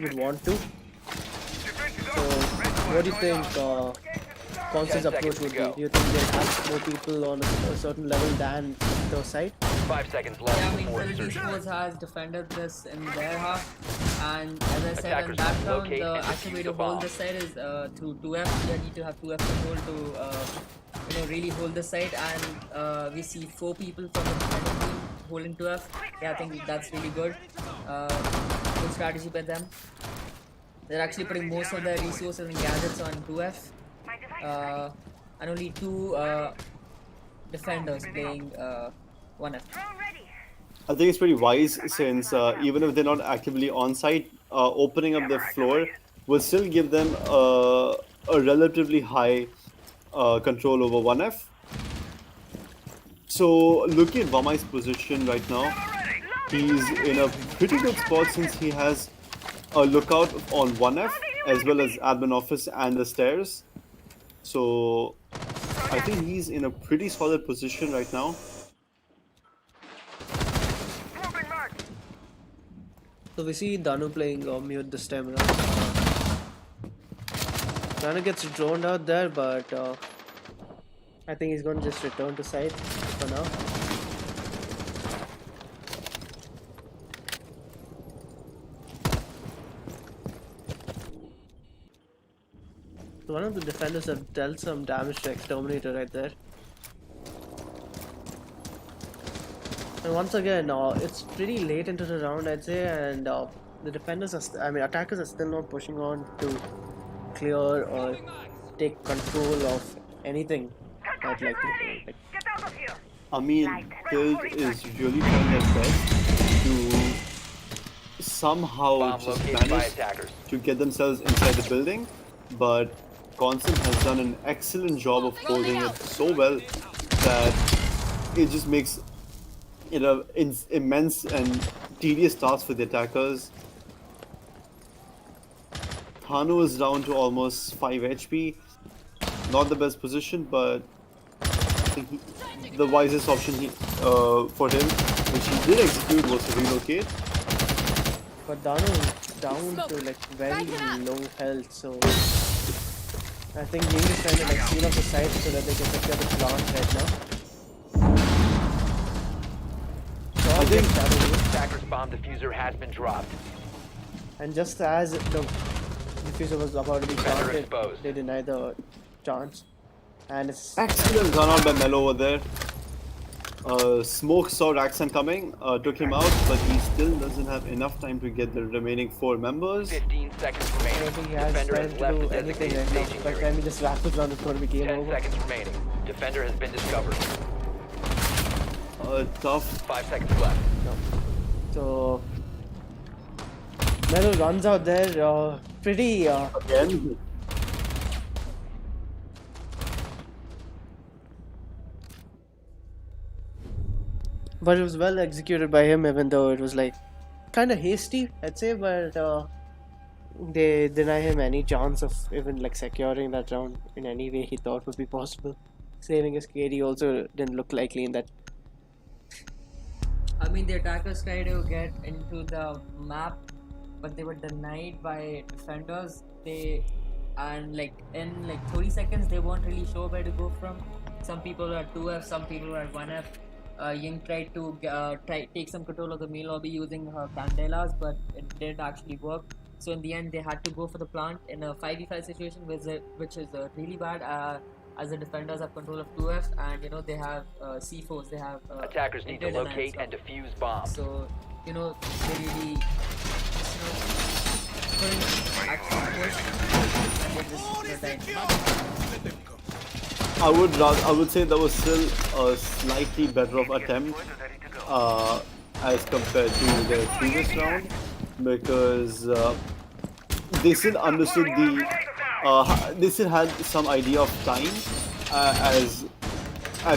you'd want to. So, what do you think Conce's approach would be? Do you think they have more people on a certain level than the site?
5 seconds left
Yeah, I mean,
before
Tilt
insertion.
Esports has defended this in their half, and as I said in
Attackers
that
must
round,
locate
the
and
actual way
defuse
to
the bomb.
hold the site is through 2F. You need to have 2F control to really hold the site, and we see 4 people from the defending team holding 2F. Yeah, I think that's really good. Good strategy by them. They're actually putting most of their resources and gadgets on 2F, and only 2 defenders playing 1F.
I think it's pretty wise since even if they're not actively on site, opening up their floor will still give them a relatively high control over 1F. So looking at Vamai's position right now, he's in a pretty good spot since he has a lookout on 1F as well as admin office and the stairs. So I think he's in a pretty solid position right now.
So we see Danu playing mute this time around. Danu gets droned out there, but I think he's going to just return to site for now. So one of the defenders have dealt some damage to Exterminator right there. And once again, it's pretty late into the round, I'd say, and the defenders are, attackers are still not pushing on to clear or take control of anything. I'd like to
I mean, Tilt is really trying their best to somehow
Bomb
just
located by
manage
attackers.
to get themselves inside the building, but Constant has done an excellent job of holding it so well that it just makes it an immense and tedious task for the attackers. Thanu is down to almost 5 HP. Not the best position, but I think the wisest option for him, which he did execute, was to relocate.
But Danu is down to very low health, so I think Ying is trying to seal off the site so that they can secure the plant right now. So
I think
Attackers bomb diffuser has been dropped.
and just as the diffuser was about to be
Defender
planted,
exposed.
they deny the chance. And it's
Excellent run out by Mello over there. Smoke saw Raxan coming, took him out, but he still doesn't have enough time to get the remaining 4 members.
15 seconds
I don't
remaining.
think he has
Defender
time
has
to
left
do
the
anything
designated
right now.
staging
By the
area.
time he just wraps this round, it's going to be game
10
over.
seconds remaining. Defender has been discovered.
Tough.
5 seconds left.
So Melo runs out there pretty
Again.
but it was well executed by him, even though it was kind of hasty, I'd say, but they deny him any chance of even securing that round in any way he thought would be possible. Saving his KD also didn't look likely in that.
I mean, the attackers tried to get into the map, but they were denied by defenders. In 30 seconds, they weren't really sure where to go from. Some people were at 2F, some people were at 1F. Ying tried to take some control of the main lobby using her candelas, but it didn't actually work. So in the end, they had to go for the plant in a 5v5 situation, which is really bad. As the defenders have control of 2F, and they have C4s, they have
Attackers need to
intel
locate and
stuff.
defuse bombs.
So they really couldn't actually push, and they just retired.
I would say that was still a slightly better of attempt as compared to the previous round because they still understood they still had some idea of time as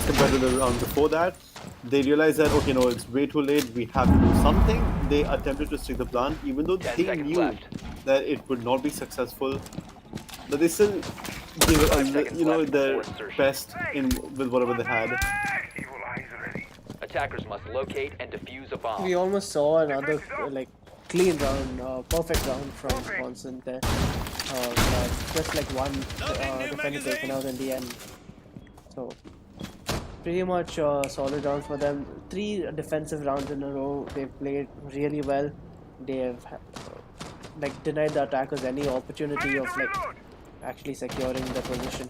compared to the round before that. They realized that okay, no, it's way too late. We have to do something. They attempted to stick the plan, even though
10
they
seconds
knew
left.
that it would not be successful. But they still gave it
5 seconds left
their
before insertion.
best in with whatever they had.
Evil eyes ready.
Attackers must locate and defuse a bomb.
We almost saw another like clean round, perfect round from Constant there. Just like one defender taken out in the end. So pretty much solid round for them. 3 defensive rounds in a row. They've played really well. They have like denied the attackers any opportunity of like actually securing the position.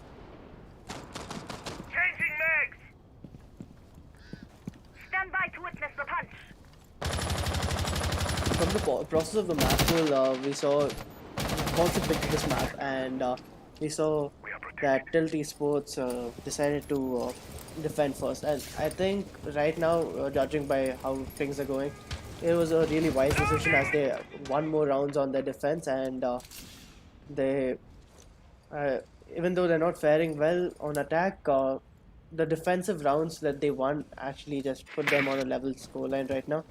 Changing mags. Stand by to witness the punch.
From the process of the map pool, we saw Constant picked this map, and we saw that Tilt Esports decided to defend first. And I think right now, judging by how things are going, it was a really wise decision as they won more rounds on their defense, and they, even though they're not faring well on attack, the defensive rounds that they won actually just put them on a level scoreline right now.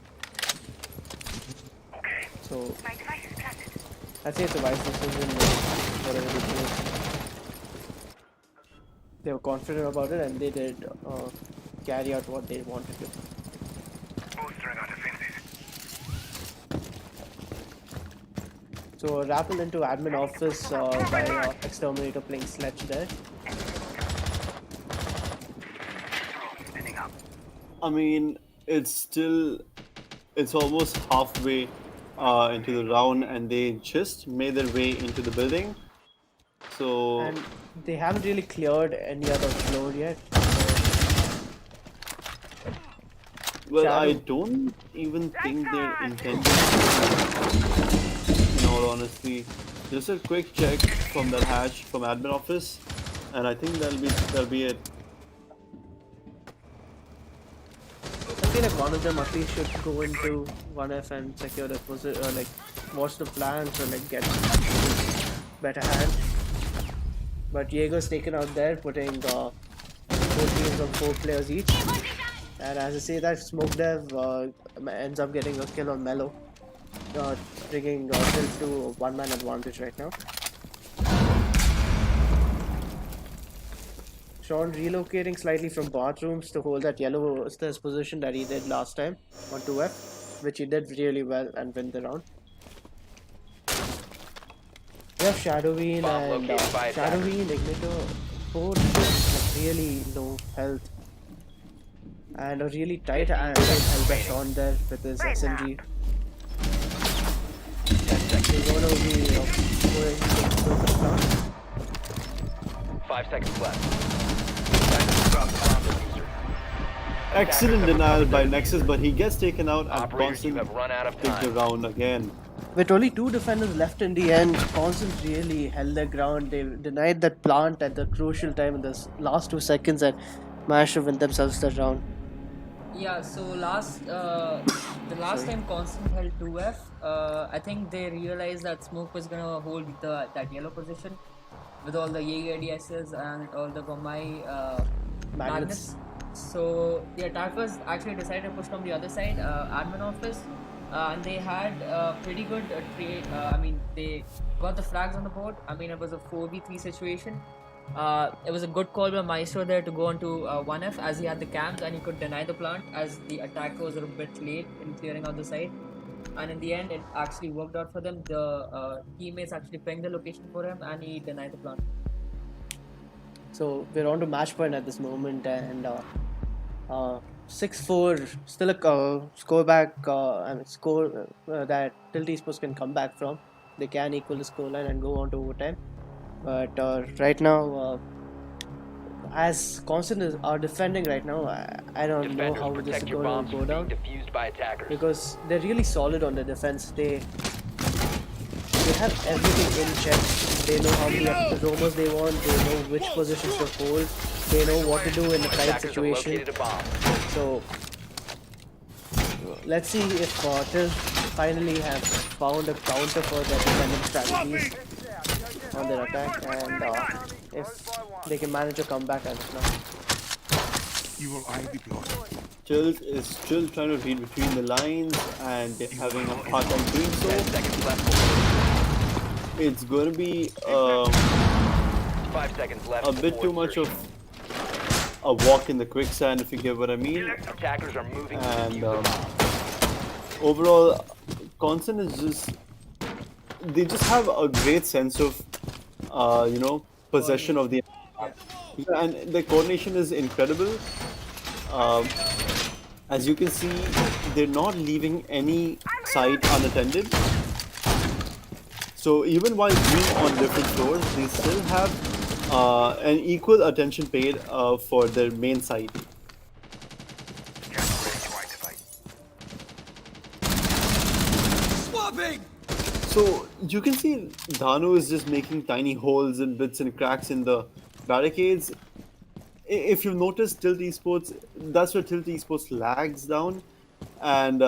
So
My device is planted.
I'd say it's a wise decision. Whatever they did, they were confident about it, and they did carry out what they wanted to.
Bolstering our defenses.
So rappel into admin office by Exterminator playing Sledge there.
Spinning up.
I mean, it's almost halfway into the round, and they just made their way into the building. So
And they haven't really cleared any other floor yet.
well, I
Shadow.
don't even think they're intending in all honesty. Just a quick check from that hatch from admin office, and I think that'll be it.
I feel like one of them at least should go into 1F and secure the position, or like watch the plans or like get better hand. But Jaeger's taken out there, putting 4 teams on 4 players each. And as I say that, Smoke Dev ends up getting a kill on Mellow, bringing Tilt to a 1-man advantage right now. Sean relocating slightly from bathrooms to hold that yellow stairs position that he did last time on 2F, which he did really well and win the round. We have Shadoween
Bomb
and
located by attackers.
Shadoween, Ignito, both have really low health. And a really tight and held by Sean there with his SMG.
10 seconds.
He's going to be going to the round.
5 seconds left. Time to drop the bomb diffuser.
Excellent denial by Nexus, but he gets taken out, and
Operators, you
Constant
have run out of
takes the
time.
round again.
With only 2 defenders left in the end, Constant really held their ground. They denied that plant at the crucial time in the last 2 seconds and managed to win themselves the round.
Yeah, so the last time Constant held 2F, I think they realized that Smoke was gonna hold that yellow position with all the Jaeger DSs and all the Gomai magnets. So the attackers actually decided to push from the other side, admin office, and they had pretty good trade. I mean, they got the frags on the board. I mean, it was a 4v3 situation. It was a good call by Maestro there to go on to 1F as he had the cams and he could deny the plant as the attackers were a bit late in clearing out the site. And in the end, it actually worked out for them. The teammates actually pinged the location for him and he denied the plant.
So we're on to match point at this moment, and 6-4, still a score back. I mean, score that Tilt Esports can come back from. They can equal the scoreline and go on to overtime. But right now, as Constant are defending right now, I don't know
Defenders,
how this is
protect your
going
bombs
to
from
go
being
down,
defused by attackers.
because they're really solid on the defense. They have everything in check. They know how many roamers they want. They know which positions to hold. They know what to do in the right
Attackers have
situation.
located a bomb.
So let's see if Till finally have found a counter for their defending strategies on their attack, and if they can manage to come back as of now.
You will I deploy.
Chill is still trying to read between the lines, and they're having a hard time doing
10
so.
seconds left.
It's going to be
5 seconds left.
a bit
before
too much
insertion.
of a walk in the quicksand, if you get what I mean.
Attackers are moving to
And
defuse the bomb.
overall, Constant is just, they just have a great sense of possession of the
Yeah.
yeah, and the coordination is incredible. Um, as you can see, they're not leaving any site unattended. So even while being on different floors, they still have an equal attention paid for their main site. So you can see Dano is just making tiny holes and bits and cracks in the barricades. If you notice Tilt Esports, that's where Tilt Esports lags down, and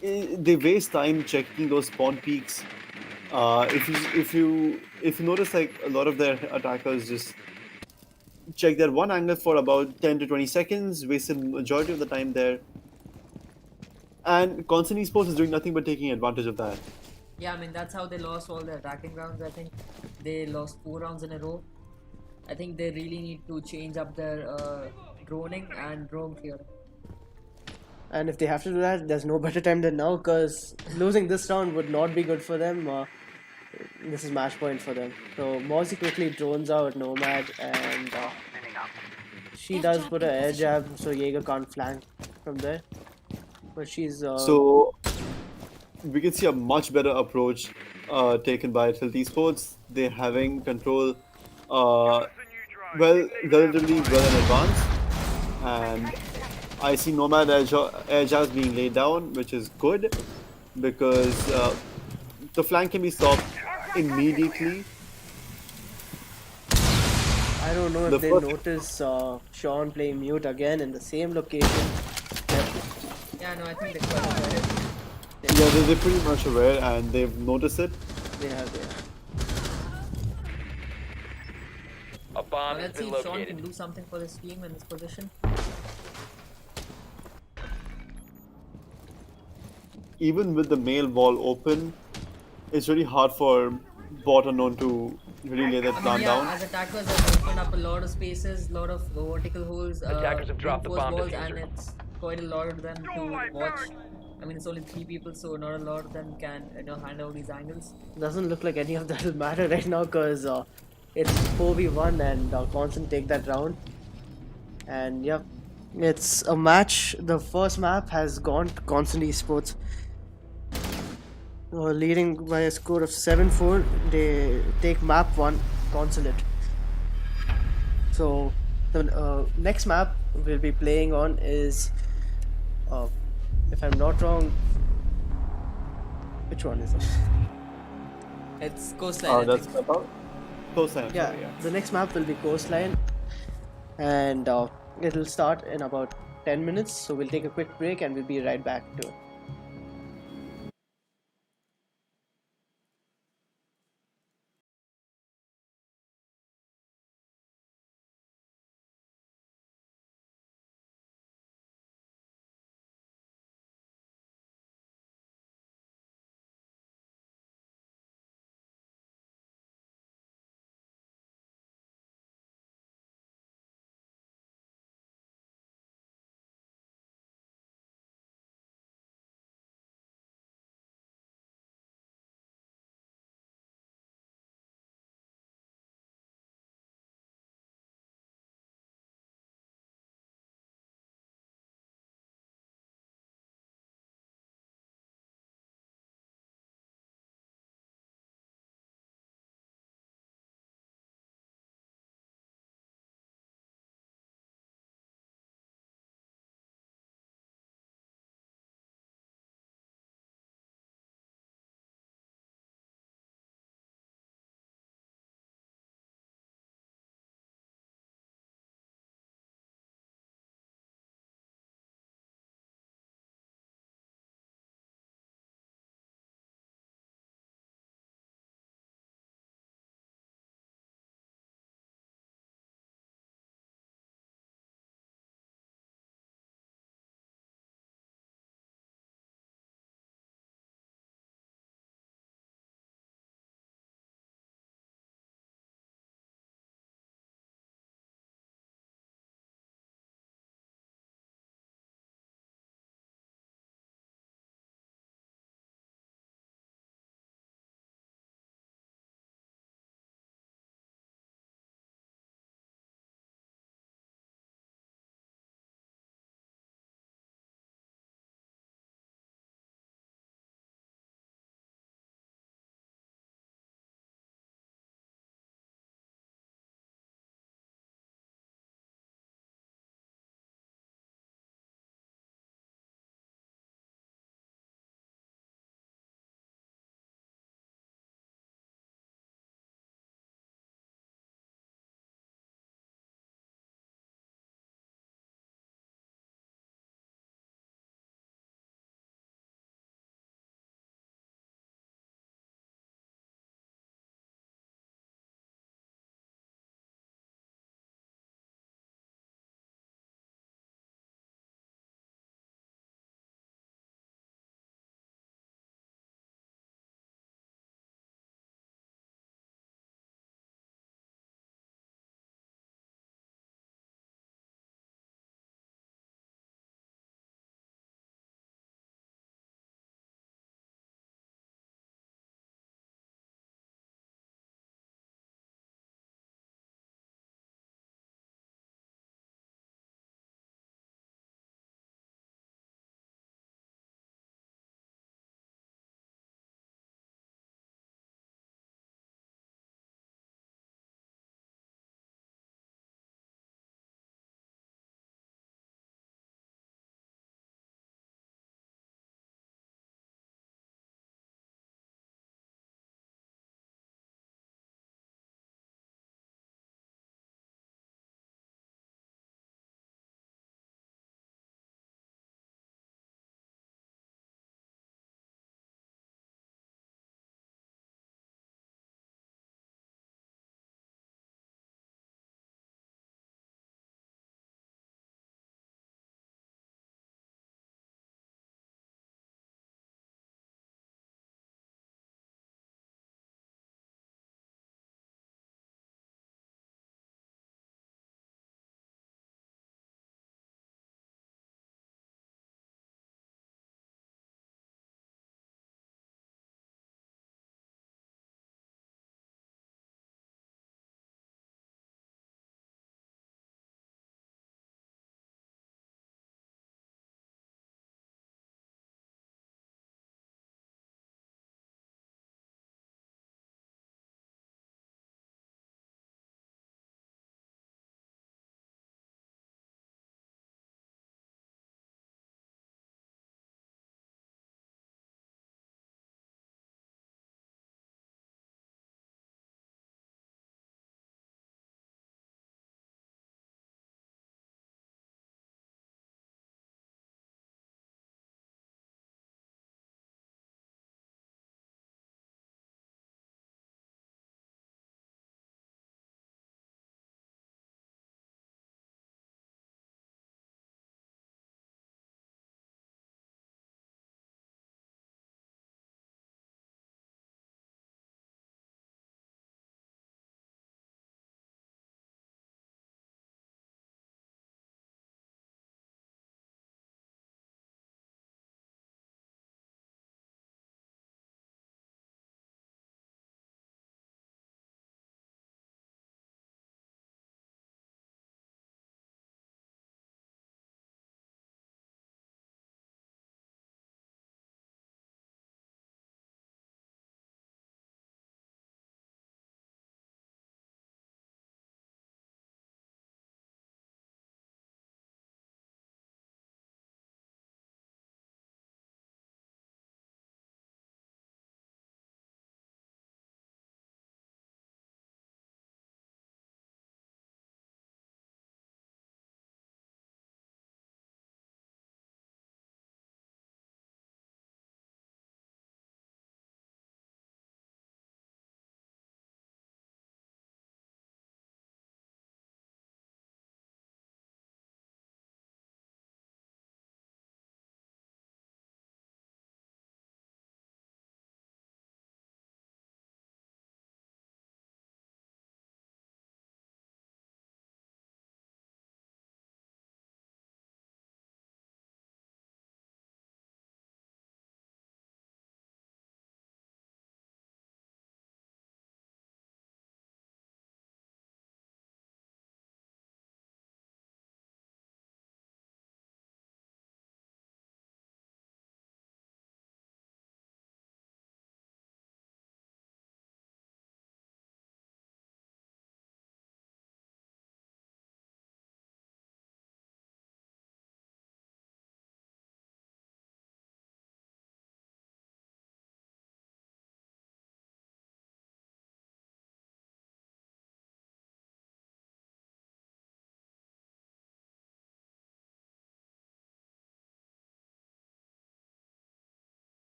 they waste time checking those spawn peaks. If you notice, like a lot of their attackers just check their one angle for about 10 to 20 seconds, wasted majority of the time there, and Constant Esports is doing nothing but taking advantage of that.
Yeah, I mean that's how they lost all their attacking rounds. I think they lost 4 rounds in a row. I think they really need to change up their droning and drone clearing.
And if they have to do that, there's no better time than now, because losing this round would not be good for them. This is match point for them. So Mossy quickly drones out Nomad, and she does put an air jab, so Jaeger can't flank from there. But she's
So we can see a much better approach taken by Tilt Esports. They're having control, relatively well in advance, and I see Nomad air jabs being laid down, which is good because the flank can be stopped immediately.
I don't know
The
if they
first-
notice Sean playing mute again in the same location.
Yeah, no, I think they're quite aware.
Yeah, they're pretty much aware and they've noticed it.
They have there.
A bomb has
Let's see
been
if Sean
located.
can do something for this team in this position.
Even with the mail wall open, it's really hard for bot unknown to really lay that
I mean,
plan
yeah,
down.
as attackers have opened up a lot of spaces, a lot of vertical holes,
Attackers have dropped the
reinforced
bomb
walls, and
diffuser.
it's quite a lot of them to watch. I mean, it's only 3 people, so not a lot of them can handle these angles.
Doesn't look like any of that will matter right now, because it's 4v1 and Constant take that round. And yep, it's a match. The first map has gone to Constant Esports. Leading by a score of 7-4. They take map 1, Consulate. So the next map we'll be playing on is, if I'm not wrong, which one is it?
It's Coastline, I
That's
think.
about Coastline.
Yeah,
Sorry, yeah.
the next map will be Coastline, and it'll start in about 10 minutes. So we'll take a quick break and we'll be right back to it.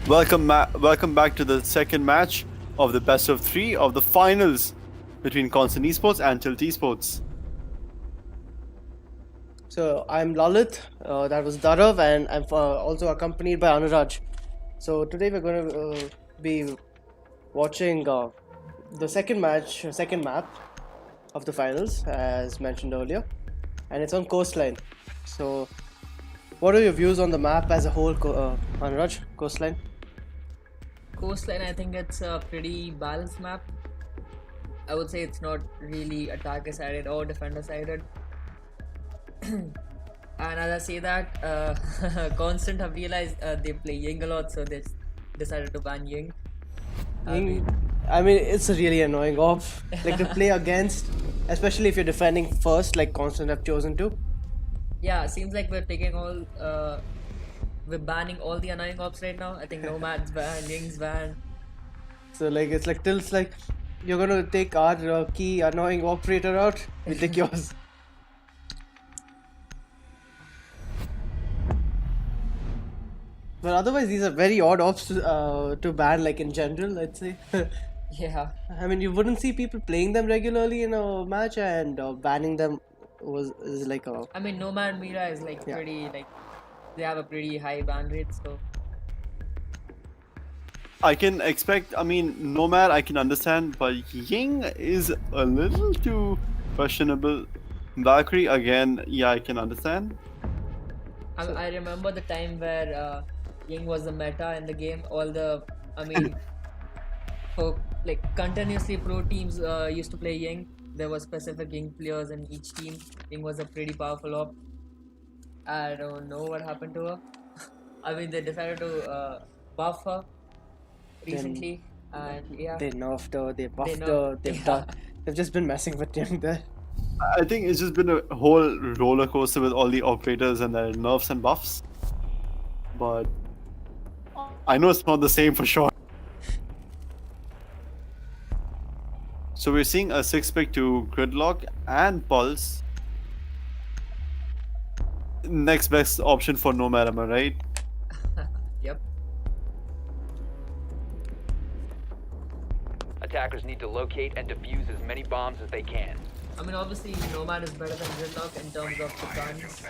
Welcome back to the second match of the best of three of the finals between Constant Esports and Tilt Esports.
So I'm Lalit, that was Darav, and I'm also accompanied by Anuraj. So today we're going to be watching the second map of the finals, as mentioned earlier, and it's on Coastline. So, what are your views on the map as a whole, Anuraj? Coastline?
Coastline, I think it's a pretty balanced map. I would say it's not really attacker sided or defender sided. And as I say that, Constant have realized they play Ying a lot, so they decided to ban Ying.
I mean, it's a really annoying op, like to play against, especially if you're defending first, like Constant have chosen to.
Yeah, seems like we're banning all the annoying ops right now. I think Nomad's banned, Ying's banned.
So like it's like Tilt's like, you're gonna take our key annoying operator out, we'll take yours. But otherwise, these are very odd ops to ban, like in general, I'd say.
Yeah.
I mean, you wouldn't see people playing them regularly in a match, and banning them is like a.
I mean, Nomad Mira is like
Yeah.
pretty, like, they have a pretty high ban rate, so.
I can expect, I mean, Nomad I can understand, but Ying is a little too questionable. Valkyrie, again, yeah, I can understand.
I remember the time where Ying was the meta in the game. I mean, for like continuously pro teams used to play Ying. There were specific Ying players in each team. Ying was a pretty powerful op. I don't know what happened to her. I mean, they decided to buff her recently, and yeah.
They nerfed her, they buffed
nerfed-
her,
yeah.
they've just been messing with Ying there.
I think it's just been a whole roller coaster with all the operators and their nerfs and buffs. But I know it's not the same for sure. So we're seeing a 6-pick to Gridlock and Pulse. Next best option for Nomad, am I right?
Yep.
Attackers need to locate and defuse as many bombs as they can.
I mean, obviously, Nomad is better than Gridlock in terms of the guns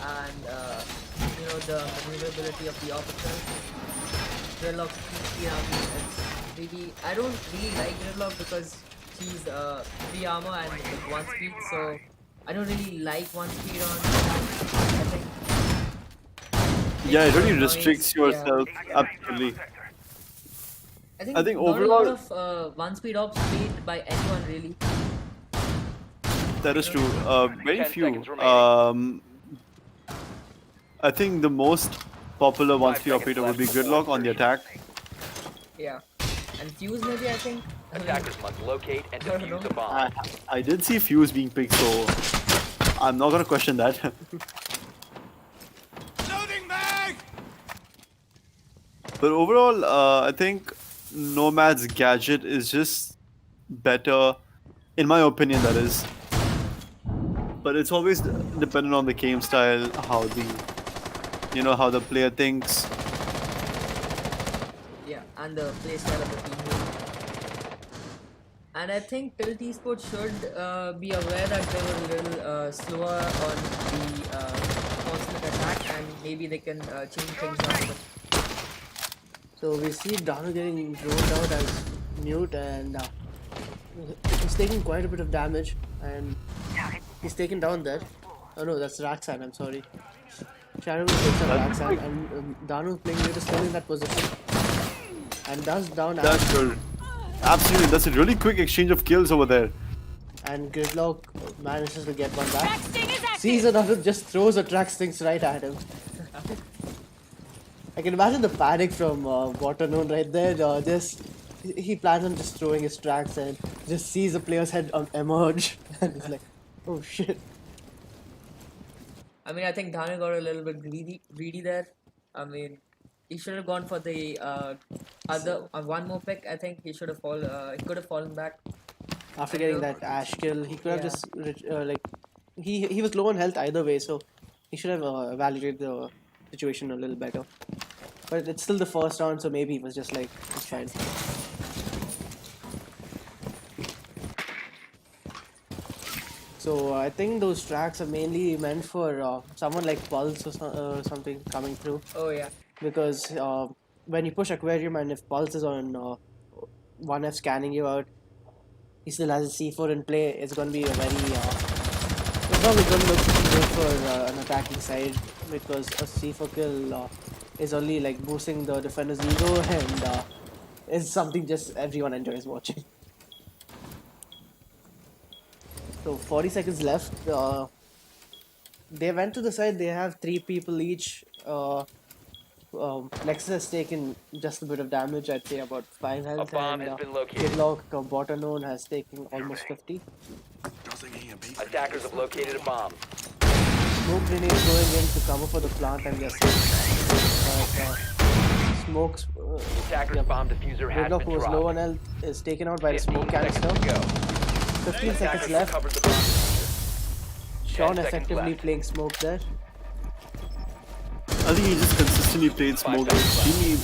and the maneuverability of the officer. Gridlock, it's really, I don't really like Gridlock because she's 3 armor and with 1 speed, so I don't really like 1 speed on I think.
Yeah, it really
Noise,
restricts
yeah.
yourself. Absolutely.
I think
think
not
overall-
a lot of 1 speed ops played by anyone really.
That is true. Very
10
few.
seconds remaining.
I think the most popular 1 speed
seconds
operator would be
left before
Gridlock on the attack.
Yeah. And Fuse maybe, I think. I mean,
Attackers must locate and
I don't
defuse
know.
a bomb.
I did see Fuse being picked, so I'm not gonna question that.
Loading mag!
But overall, I think Nomad's gadget is just better, in my opinion, that is. But it's always dependent on the game style, how the player thinks.
Yeah, and the playstyle of the team. And I think Tilt Esports should be aware that they were a little slower on the Consulate attack, and maybe they can change things up a bit.
So we see Dano getting rolled out as mute, and he's taking quite a bit of damage, and he's taken down there. Oh no, that's Raxan, I'm sorry. Shadow takes up Raxan, and Dano playing really still in that position. And does down
That's
Ash,
good. Absolutely, that's a really quick exchange of kills over there.
and Gridlock manages to get one back. Sees another, just throws a track stings right at him. I can imagine the panic from Waternoon right there. He plans on just throwing his tracks and just sees the player's head emerge, and he's like, "Oh shit!"
I mean, I think Dhanu got a little bit greedy there. I mean, he should have gone for the other one more pick. I think he should have he could have fallen back.
After getting that Ash kill, he could have
Yeah.
just he was low on health either way, so he should have evaluated the situation a little better. But it's still the first round, so maybe it was just like, it's fine. So I think those tracks are mainly meant for someone like Pulse something coming through.
Oh yeah.
Because when you push Aquarium and if Pulse is on 1F scanning you out, he still has a C4 in play, it's going to be a very... it's probably going to look good for an attacking side because a C4 kill is only like boosting the defender's ego and is something just everyone enjoys watching. So 40 seconds left. They went to the side, they have 3 people each. Nexus has taken just a bit of damage, I'd say about 5
A
health,
bomb
and
has been located.
Kidlock, bot unknown, has taken almost 50.
Doesn't he be?
Attackers have located a bomb.
Smoke grenade going in to cover for the plant, and yes, but smokes.
Attackers
Yep.
bomb diffuser has
Kidlock,
been
who was low on
dropped.
health, is taken out by the
15
smoke
seconds
canister.
to go.
15 seconds
Attackers
left.
recovered the bomb diffuser.
Sean
10 seconds
effectively
left.
playing smoke there.
I think he just consistently played smoke extremely,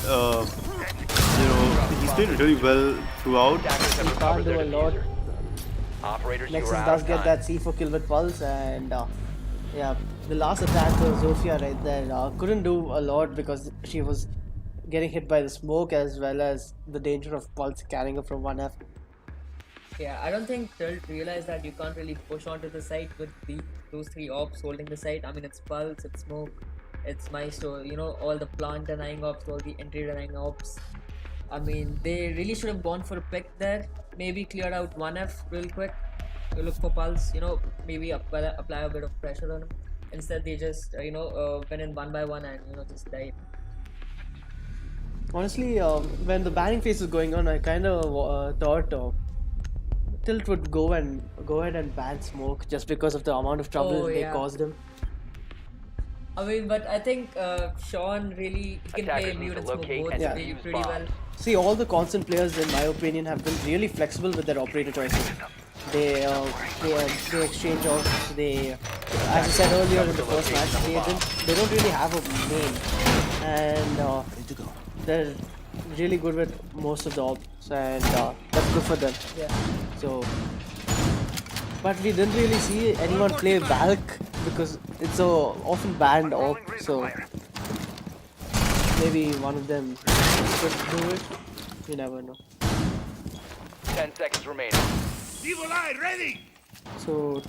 he's played really well throughout.
Attackers have
He
recovered
can't do
their
a lot.
diffuser. Operators, you
Nexus
are out
does
of
get
time.
that C4 kill with Pulse, and yeah, the last attack was Zofia right there. Couldn't do a lot because she was getting hit by the smoke as well as the danger of Pulse carrying her from 1F.
Yeah, I don't think Tilt realized that you can't really push onto the site with those 3 ops holding the site. I mean, it's Pulse, it's Smoke, it's Maestro, all the plant denying ops, all the entry denying ops. I mean, they really should have gone for a pick there. Maybe clear out 1F real quick. You look for Pulse, maybe apply a bit of pressure on him. Instead, they just, went in one by one and, just died.
Honestly, when the banning phase was going on, I kind of thought Tilt would go ahead and ban Smoke just because of the amount of trouble they caused him.
I mean, but I think Sean really he can play
Attackers need
mute
to
and smoke
locate
both
and
pretty
defuse
well.
bombs.
See, all the constant players, in my opinion, have been really flexible with their operator choices. They exchange off. As I said earlier in the first match, they don't really have a main, and they're really good with most of the ops, and that's good for them.
Yeah.
So, but we didn't really see anyone play Valk because it's so often banned op. So maybe one of them could do it. You never know.
10 seconds remaining.
Evil Eye ready!
So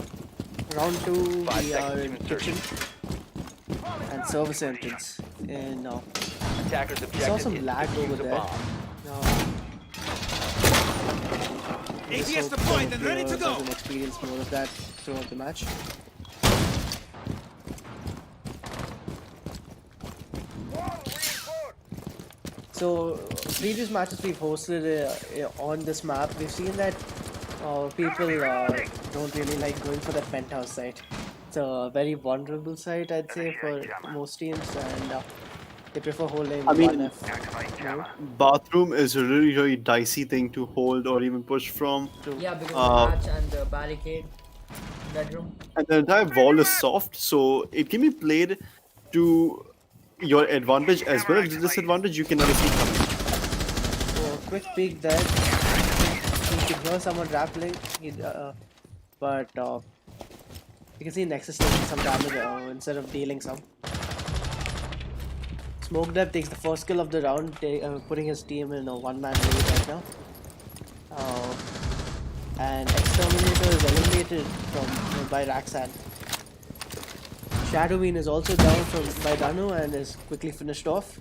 round 2
5
we
seconds
are
to
in
insertion.
kitchen and service entrance, and
Attackers
saw
objective
some
is
lag
to
over
defuse a
there.
bomb.
Just
ATS
hope
deployed
the
and ready to
players
go.
doesn't experience more of that throughout the match. So previous matches we've hosted on this map, we've seen that people don't really like going for the penthouse site. It's a very vulnerable site, I'd say, for most teams, and they prefer holding
I mean,
1F mode.
bathroom is a really, really dicey thing to hold or even push from.
Yeah, because
Uh,
the hatch and the barricade bedroom.
and the entire wall is soft, so it can be played to your advantage as well as the disadvantage you can never see coming.
So quick peek there. You can hear someone rappelling, but you can see Nexus taking some damage instead of dealing some. Smoke Dev takes the first kill of the round, putting his team in a one-man lead right now. And Exterminator is eliminated by Raxan. Shadowbean is also down by Danu and is quickly finished off.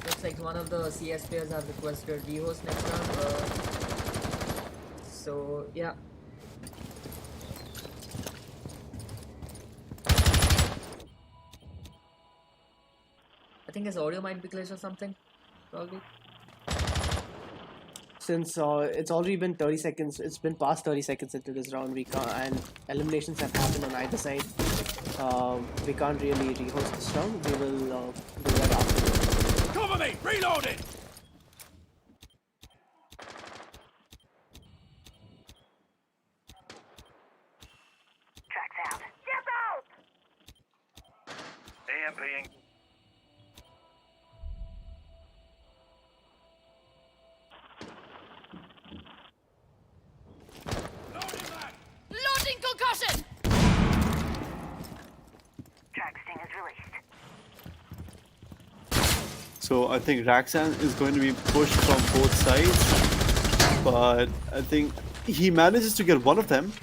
Looks like one of the CS players have requested rehost next round. So yeah. I think his audio might be glitched or something, probably.
Since it's already been 30 seconds, it's been past 30 seconds into this round, and eliminations have happened on either side. We can't really rehost this round. We will do that after.
Cover me! Reloading!
Tracks out. Get out! EMPing.
Loading concussion!
Track sting is released.
So I think Raxan is going to be pushed from both sides, but I think he manages to get one of them.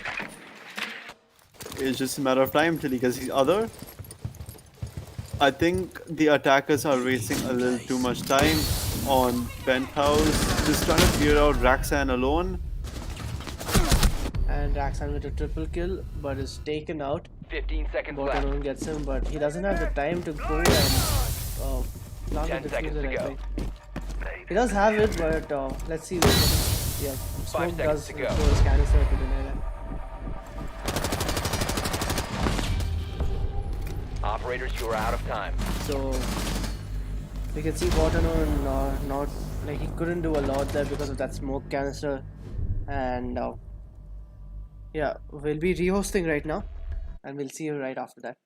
It's just a matter of time till he gets the other. I think the attackers are wasting a little too much time on Penthouse, just trying to clear out Raxan alone.
And Raxan with a triple kill, but is taken out.
15 seconds left.
Bottom gets him, but he doesn't have the time to go and plant
10
the
seconds
diffuser,
to
I
go.
think. He does have it, but let's see. Yeah, smoke
seconds
does
to
throw
go.
his canister to deny that.
Operators, you are out of time.
So we can see Botano not like he couldn't do a lot there because of that smoke canister, and yeah, we'll be rehosting right now, and we'll see you right after that.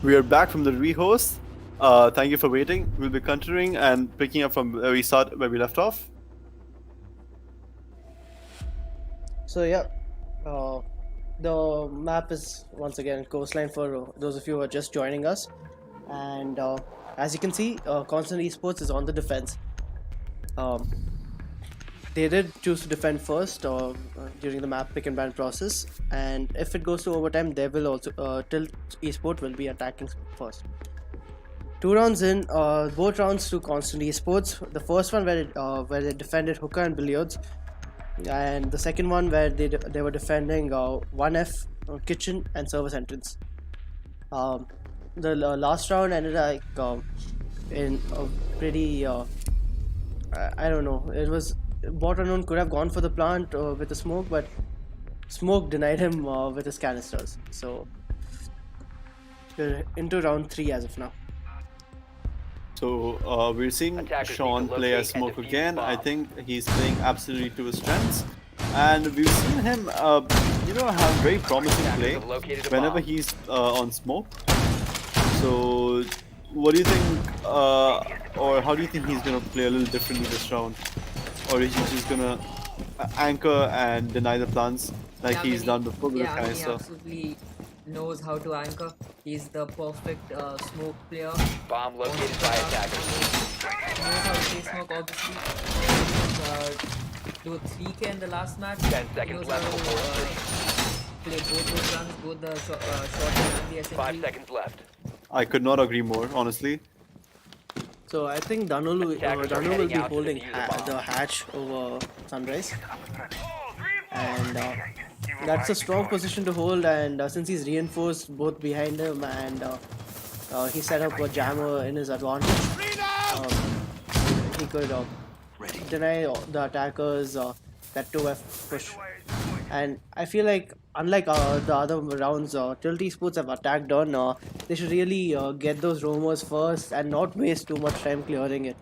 We are back from the rehost. Thank you for waiting. We'll be continuing and picking up from where we left off.
So yeah, the map is once again Coastline for those of you who are just joining us. And as you can see, Constant Esports is on the defense. Um, they did choose to defend first during the map pick and ban process, and if it goes to overtime, they will also Tilt Esport will be attacking first. 2 rounds in, both rounds to Constant Esports. The first one where they defended hookah and billiards, and the second one where they were defending 1F kitchen and service entrance. The last round ended like in a pretty I don't know. It was Bot Unknown could have gone for the plant with the smoke, but smoke denied him with his canisters. So we're into round 3 as of now.
So we're seeing
Attackers
Sean
need to
play as
locate and
Smoke
defuse
again.
the
I
bomb.
think he's playing absolutely to his strengths, and we've seen him, have very promising
Attackers
play
have located a
whenever
bomb.
he's on Smoke. So, what do you think, or how do you think he's gonna play a little differently this round, or is he just gonna anchor and deny the plants like
Yeah, I
he's
mean,
done before with
yeah,
the
I mean, he
canister?
absolutely knows how to anchor. He's the perfect smoke player.
Bomb located by attackers.
He knows how to play smoke, obviously. Do a 3K in the last match.
10
He
seconds
knows
left
how to
before insertion.
play both those guns, both the shotgun and the SMG.
5 seconds left.
I could not agree more, honestly.
So I think Danul will
Attackers are
be
heading out to
holding
defuse the bomb.
the hatch over Sunrise, and that's a strong position to hold. And since he's reinforced both behind him and he set up a jammer in his advantage, he could deny the attackers that 2F push. And I feel like unlike the other rounds, Tilt Esports have attacked on. They should really get those roamers first and not waste too much time clearing it,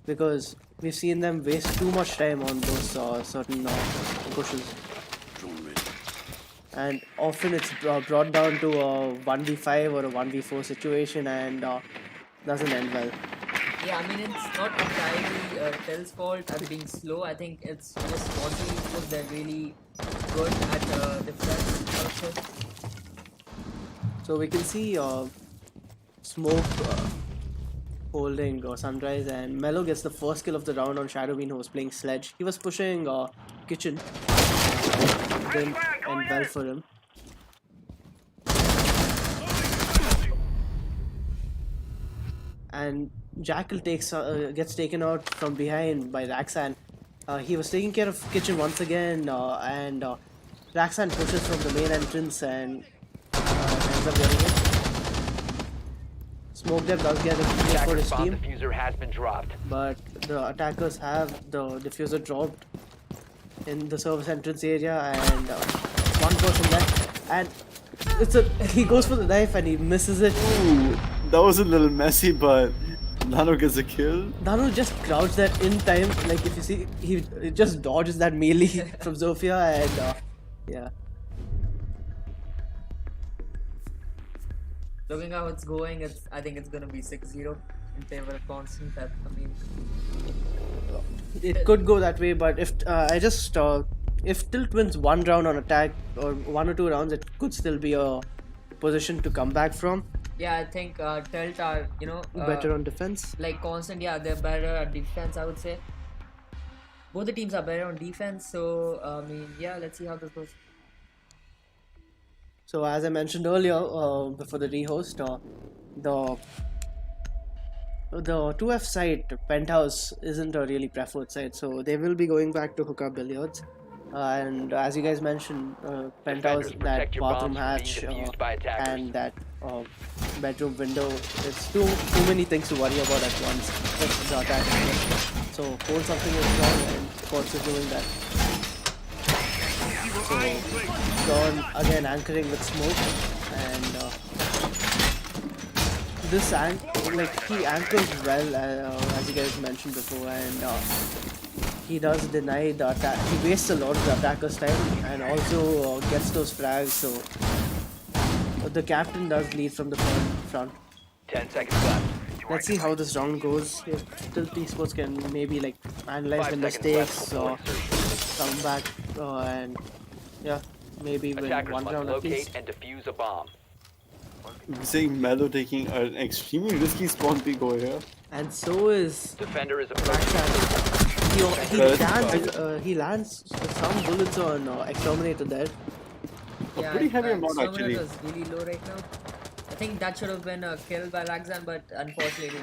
because we've seen them waste too much time on those certain pushes, and often it's brought down to a 1v5 or a 1v4 situation and doesn't end well.
Yeah, I mean, it's not entirely Tell's fault at being slow. I think it's just Constant Esports they're really good at defense also.
So we can see Smoke holding Sunrise, and Mello gets the first kill of the round on Shadowbean, who was playing Sledge. He was pushing Kitchen, didn't end well for him. And Jackal gets taken out from behind by Raxan. He was taking care of Kitchen once again, and Raxan pushes from the main entrance and ends up getting it. Smoke Dev does get a kill for
Attackers
his
bomb
team,
diffuser has been dropped.
but the attackers have the diffuser dropped in the service entrance area, and one person left, and he goes for the knife and he misses it.
Ooh, that was a little messy, but Nano gets a kill.
Nano just crouched that in time. Like if you see, he just dodges that melee from Zofia, and yeah.
Looking how it's going, I think it's gonna be 6-0 in favor of Constant. I mean,
It could go that way, but if if Tilt wins one round on attack or 1 or 2 rounds, it could still be a position to come back from.
yeah, I think Tilt are
Better on defense.
like Constant. Yeah, they're better at defense, I would say. Both the teams are better on defense, so I mean, yeah, let's see how this goes.
So as I mentioned earlier, before the rehost, the 2F site, Penthouse, isn't a really preferred site, so they will be going back to hookah billiards. And as you guys mentioned, Penthouse,
Defenders,
that
protect your
bathroom
bombs from being
hatch
defused by attackers.
and that bedroom window, it's too many things to worry about at once if the attack is good. So hold something is wrong, and Sports is doing that. So Dawn again anchoring with smoke, and this he anchors well, as you guys mentioned before, and he does deny the attack. He wastes a lot of the attacker's time and also gets those frags. So the captain does lead from the front front.
10 seconds left.
Let's see how this round goes. If Tilt Esports can maybe like analyze
5
the
seconds left
mistakes
before
or
insertion.
come back and yeah, maybe win
Attackers
one
must
round at
locate
least.
and defuse a bomb.
Seeing Mello taking an extremely risky spawn pick over here.
And so is
Defender is approaching.
Raxan. He lands some bullets on Exterminator there.
Yeah,
pretty heavy amount, actually.
Exterminator is really low right now. I think that should have been a kill by Laxan, but unfortunately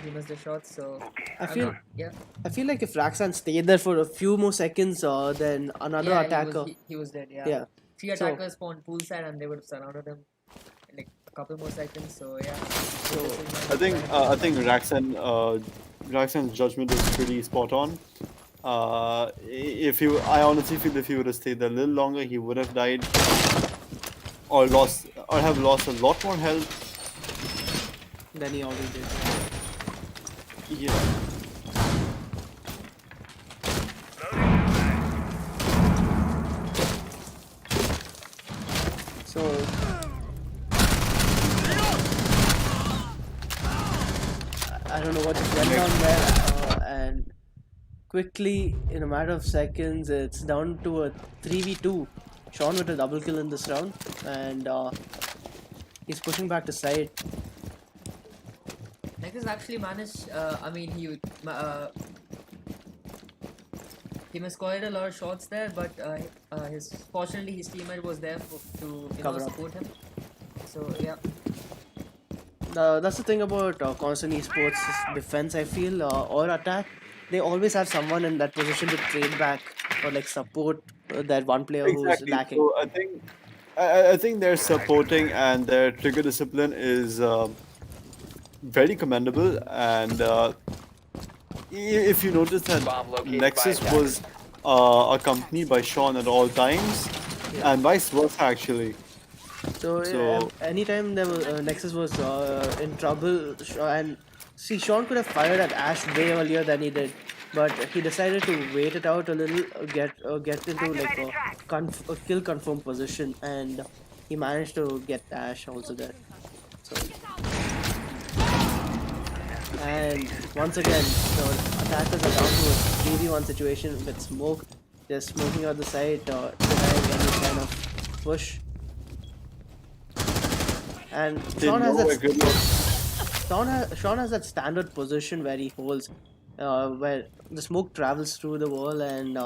he missed the shot. So
I feel
yeah.
I feel like if Raxan stayed there for a few more seconds, then another
Yeah,
attacker.
he was dead. Yeah.
Yeah.
3
So-
attackers spawned poolside and they would have surrounded him in like a couple more seconds. So yeah.
I think Raxan's judgment is pretty spot on. I honestly feel if he would have stayed there a little longer, he would have died or have lost a lot more health.
Then he already did.
Yeah.
So I don't know what just went on there, and quickly in a matter of seconds, it's down to a 3v2. Sean with a double kill in this round, and he's pushing back to side.
Nexus actually managed. I mean, he missed quite a lot of shots there, but fortunately his teammate was there to
Cover up.
support him. So yeah.
That's the thing about constant esports defense. I feel or attack, they always have someone in that position to trade back or like support that one player who's
Exactly.
lacking.
So I think their supporting and their trigger discipline is very commendable. And if you notice that
Bomb located
Nexus
by
was accompanied by Sean at all times, and vice versa actually.
So anytime there was, Nexus was in trouble, and see, Sean could have fired at Ash way earlier than he did, but he decided to wait it out a little, get into like a kill confirm position, and he managed to get Ash also there. So, and once again, the attackers are down to a 3v1 situation with smoke. They're smoking out the side, denying any kind of push. And Sean has that standard position where he holds, where the smoke travels through the wall and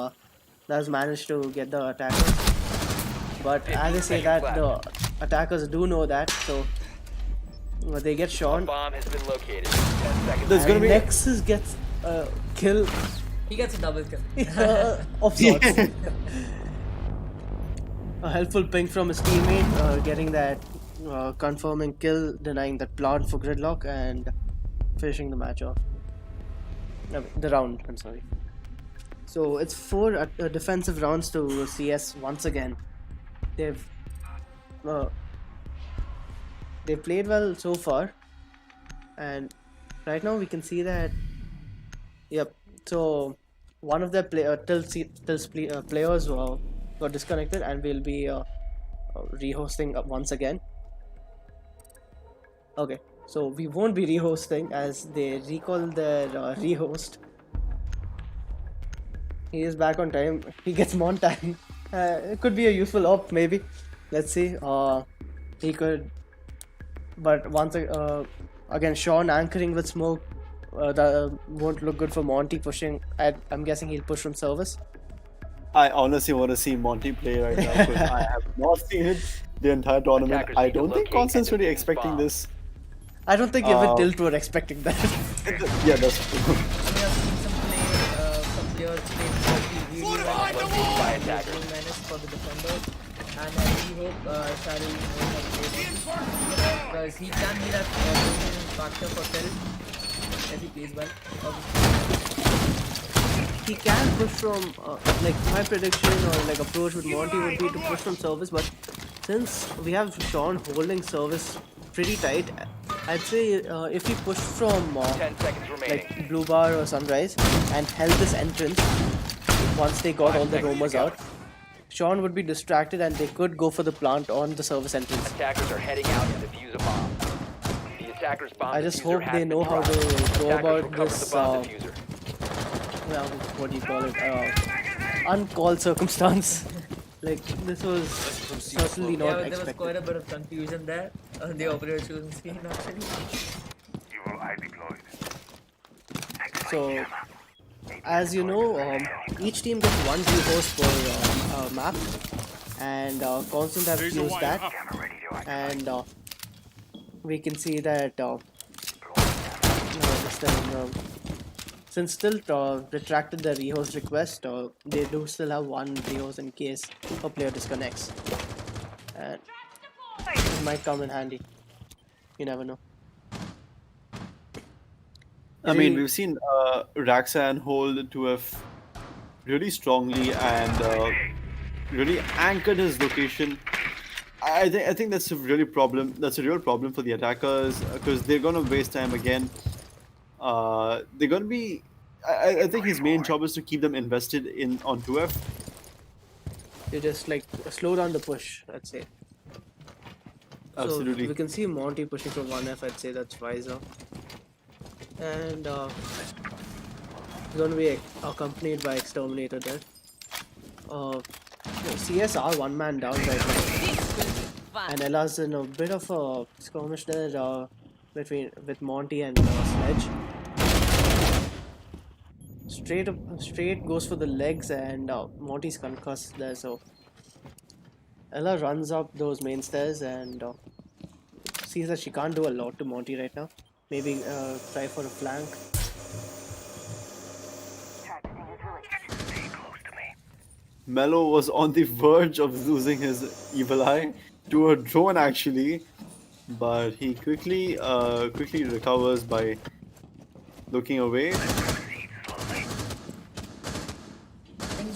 does manage to get the attackers. But as I say that, the attackers do know that, so they get Sean.
Bomb has been located. 10 seconds.
There's gonna be
Nexus gets a kill
He gets a double kill.
of sorts. A helpful ping from his teammate, getting that confirming kill, denying that plant for gridlock, and finishing the match off. The round, I'm sorry. So it's 4 defensive rounds to CS once again. They've played well so far, and right now we can see that. Yep. So one of their players got disconnected, and will be rehosting once again. Okay, so we won't be rehosting as they recall their rehost. He is back on time. He gets mon time. It could be a useful op, maybe. Let's see. He could, but once again, Sean anchoring with smoke. That won't look good for Monty pushing. I'm guessing he'll push from service.
I honestly want to see Monty play right now because I have not seen it the entire tournament.
Attackers
I
need to
don't think
locate
Constant's
and
really
defuse
expecting
bomb.
this.
I don't think even Tilt were expecting that.
Yeah, that's true.
We have seen some players play really well.
Located by attackers.
Menace for the defenders, and I really hope Shari knows how to play this because he can be that factor for Tilt if he plays well.
He can push from like my prediction or like approach with Monty would be to push from service, but since we have Sean holding service pretty tight, I'd say if he pushed from
10 seconds remaining.
like Blue Bar or Sunrise and held this entrance once they got all the roamers out, Sean would be distracted and they could go for the plant on the service entrance.
Attackers are heading out to defuse a bomb. Attackers bomb
I just
diffuser
hope
has
they
been
know how
dropped.
to go
Attackers
about
recovered
this.
the bomb diffuser.
Well, what do you call it? Uncalled circumstance. Like this was certainly
Yeah,
not
but there was
expected.
quite a bit of confusion there on the operator screen actually.
Evil eye deployed.
So, as you know, each team gets one rehost per map, and Constant have
Laser
used
wire
that,
up.
Ready to act.
and we can see that this time, since still retracted the rehost request, they do still have one rehost in case a player disconnects, and it might come in handy. You never know.
I mean,
Really,
we've seen Raxan hold 2F really strongly and really anchored his location. I think that's a really problem. That's a real problem for the attackers because they're gonna waste time again. They're gonna be. I think his main job is to keep them invested in on 2F.
they just like slow down the push. Let's say. So
Absolutely.
we can see Monty pushing from 1F. I'd say that's wiser, and he's going to be accompanied by Exterminator there. CS are one man down right now, and Ella's in a bit of a skirmish there between with Monty and Sledge. Straight goes for the legs, and Monty's concussed there. So Ella runs up those main stairs and sees that she can't do a lot to Monty right now. Maybe try for a flank.
Mello was on the verge of losing his evil eye to a drone actually, but he quickly recovers by looking away.
I think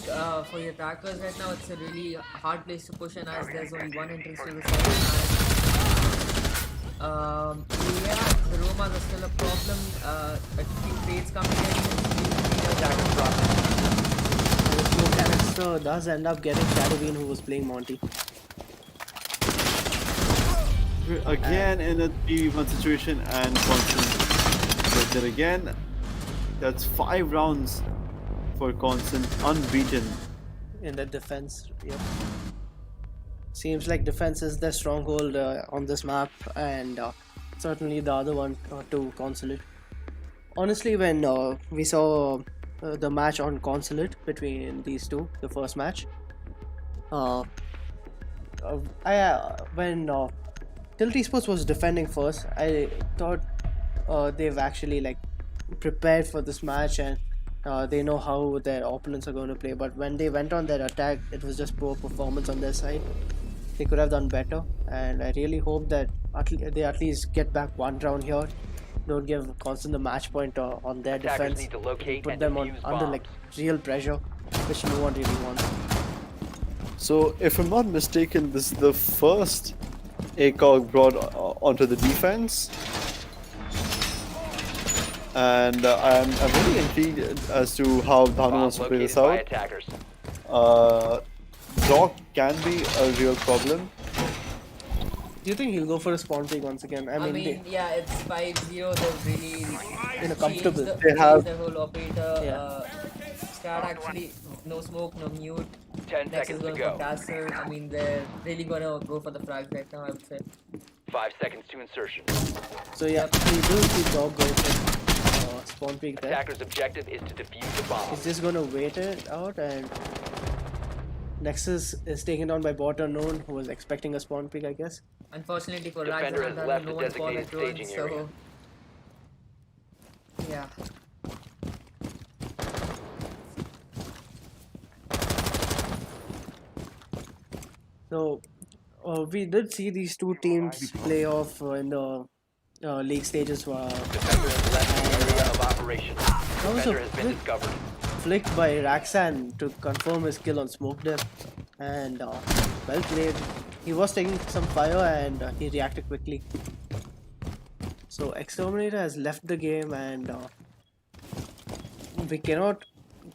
for the attackers right now, it's a really hard place to push, and as there's only one entrance to the site. Yeah, the Romas are still a problem. A few trades coming in.
Attackers dropped.
The slow canister does end up getting Shadowbean, who was playing Monty.
We're again in a 3v1 situation and Constant. But then again, that's 5 rounds for Constant, unbeaten.
In the defense. Yep. Seems like defense is their stronghold on this map, and certainly the other one to Consulate. Honestly, when we saw the match on Consulate between these two, the first match, when Tilt Esports was defending first, I thought they've actually like prepared for this match and they know how their opponents are going to play. But when they went on their attack, it was just poor performance on their side. They could have done better, and I really hope that they at least get back one round here. Don't give Constant the match point on their
Attackers
defense.
need to locate
Put
and
them
defuse
under
bombs.
like real pressure, which no one really wants.
So, if I'm not mistaken, this is the first ACOG brought onto the defense. And I'm really intrigued as to how Dhanu
Bomb
wants to play this
located by
out.
attackers.
Doc can be a real problem.
Do you think he'll go for a spawn pick once again? I mean, they,
Yeah, it's 5-0. They've really
in a comfortable.
They have-
changed the whole operator.
Yeah.
Start actually, no smoke, no mute.
10
Next is
seconds to
going
go.
for Castle. I mean, they're really gonna go for the frags right now, I would say.
5 seconds to insertion.
So yeah, we will see Dog go for spawn pick there.
Attackers' objective is to defuse the bomb.
He's just gonna wait it out, and Nexus is taken down by bot unknown, who was expecting a spawn pick, I guess.
Unfortunately for
Defender
Rags,
has left
no
the
one called
designated
at drone,
staging area.
so yeah.
So we did see these two teams play off in the league stages.
Defender has left the area of operation.
That was
Defender
a
has been
quick
discovered.
flick by Raxan to confirm his kill on Smoke Dip, and well played. He was taking some fire and he reacted quickly. So Exterminator has left the game, and we cannot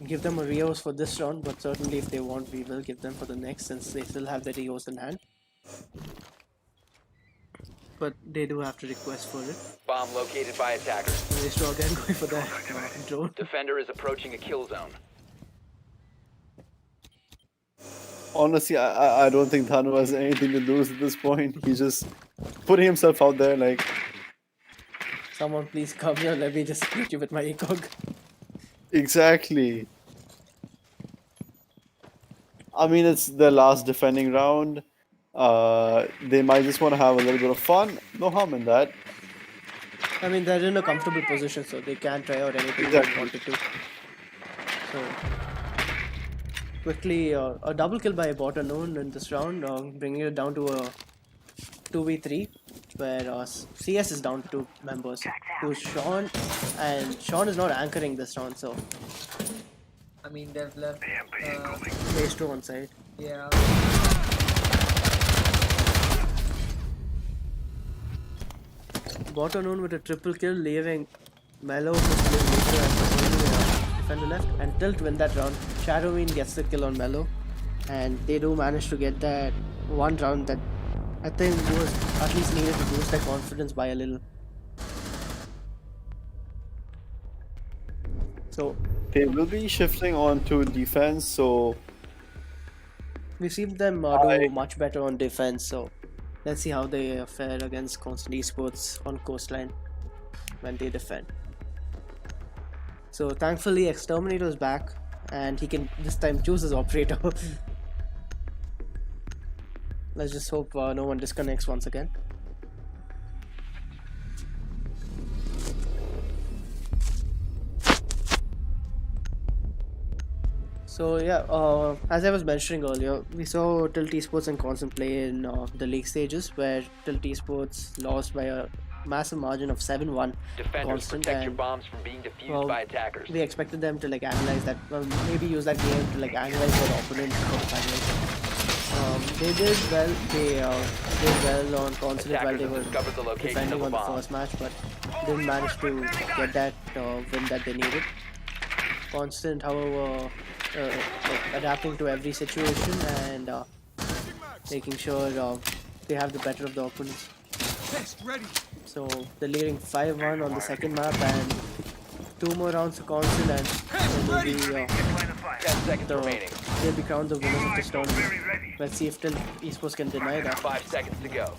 give them a rehost for this round, but certainly if they want, we will give them for the next, since they still have the rehost in hand. but they do have to request for it.
Bomb located by attackers.
Maestro again going for that drone.
Defender is approaching a kill zone.
Honestly, I don't think Thanu has anything to lose at this point. He's just putting himself out there like,
Someone please come here, let me just hit you with my ACOG.
exactly. I mean, it's their last defending round. They might just want to have a little bit of fun. No harm in that.
I mean, they're in a comfortable position, so they can try out anything
Exactly.
they wanted to. So, quickly, a double kill by Bot Unknown in this round, bringing it down to a 2v3, where CS is down to 2 members. To Sean, and Sean is not anchoring this round, so
I mean, they've left.
Maestro on side.
Yeah.
Bot Unknown with a triple kill, leaving Mellow to play Maestro as the only defender left, and Tilt win that round. Shadoween gets the kill on Mellow, and they do manage to get that one round that I think was at least needed to boost their confidence by a little. So
They will be shifting on to defense, so
we've seen them do much better on defense, so let's see how they fare against Consulate ESPORTS on Coastline when they defend. So thankfully Exterminator is back and he can this time choose his operator. Let's just hope no one disconnects once again. So yeah, as I was mentioning earlier, we saw Tilt Esports and Constant play in the league stages, where Tilt Esports lost by a massive margin of 7-1.
Defenders,
Constant,
protect your
and
bombs from being defused
well,
by attackers.
we expected them to like analyze that, maybe use that game to like analyze their opponent for the finals. They did well. They did well on Consulate while
Attackers
they
have
were
discovered the location
defending
of a
on the
bomb.
first match, but didn't manage to get that win that they needed. Constant, however, like adapting to every situation and making sure they have the better of the opponents.
Test ready.
So they're leading 5-1 on the second map, and 2 more rounds to Constant, and then will be
10 seconds remaining.
they'll be crowned the winners of this tournament. Let's see if Tilt Esports can deny that.
5 seconds to go.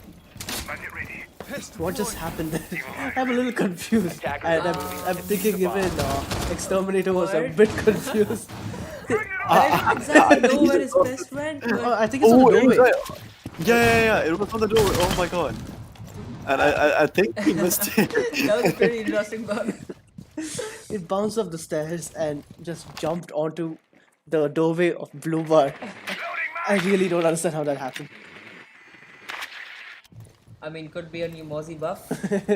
What just happened? I'm a little confused.
Attackers
And
are
I'm thinking even Exterminator was a
What?
bit confused.
I didn't exactly know where his best friend
Oh,
was.
I think it's on the doorway.
exactly. Yeah. It was on the doorway. Oh my god. And I think he missed it.
That was a pretty interesting bug.
It bounced off the stairs and just jumped onto the doorway of Blue Bar. I really don't understand how that happened.
I mean, could be a new Mozzie buff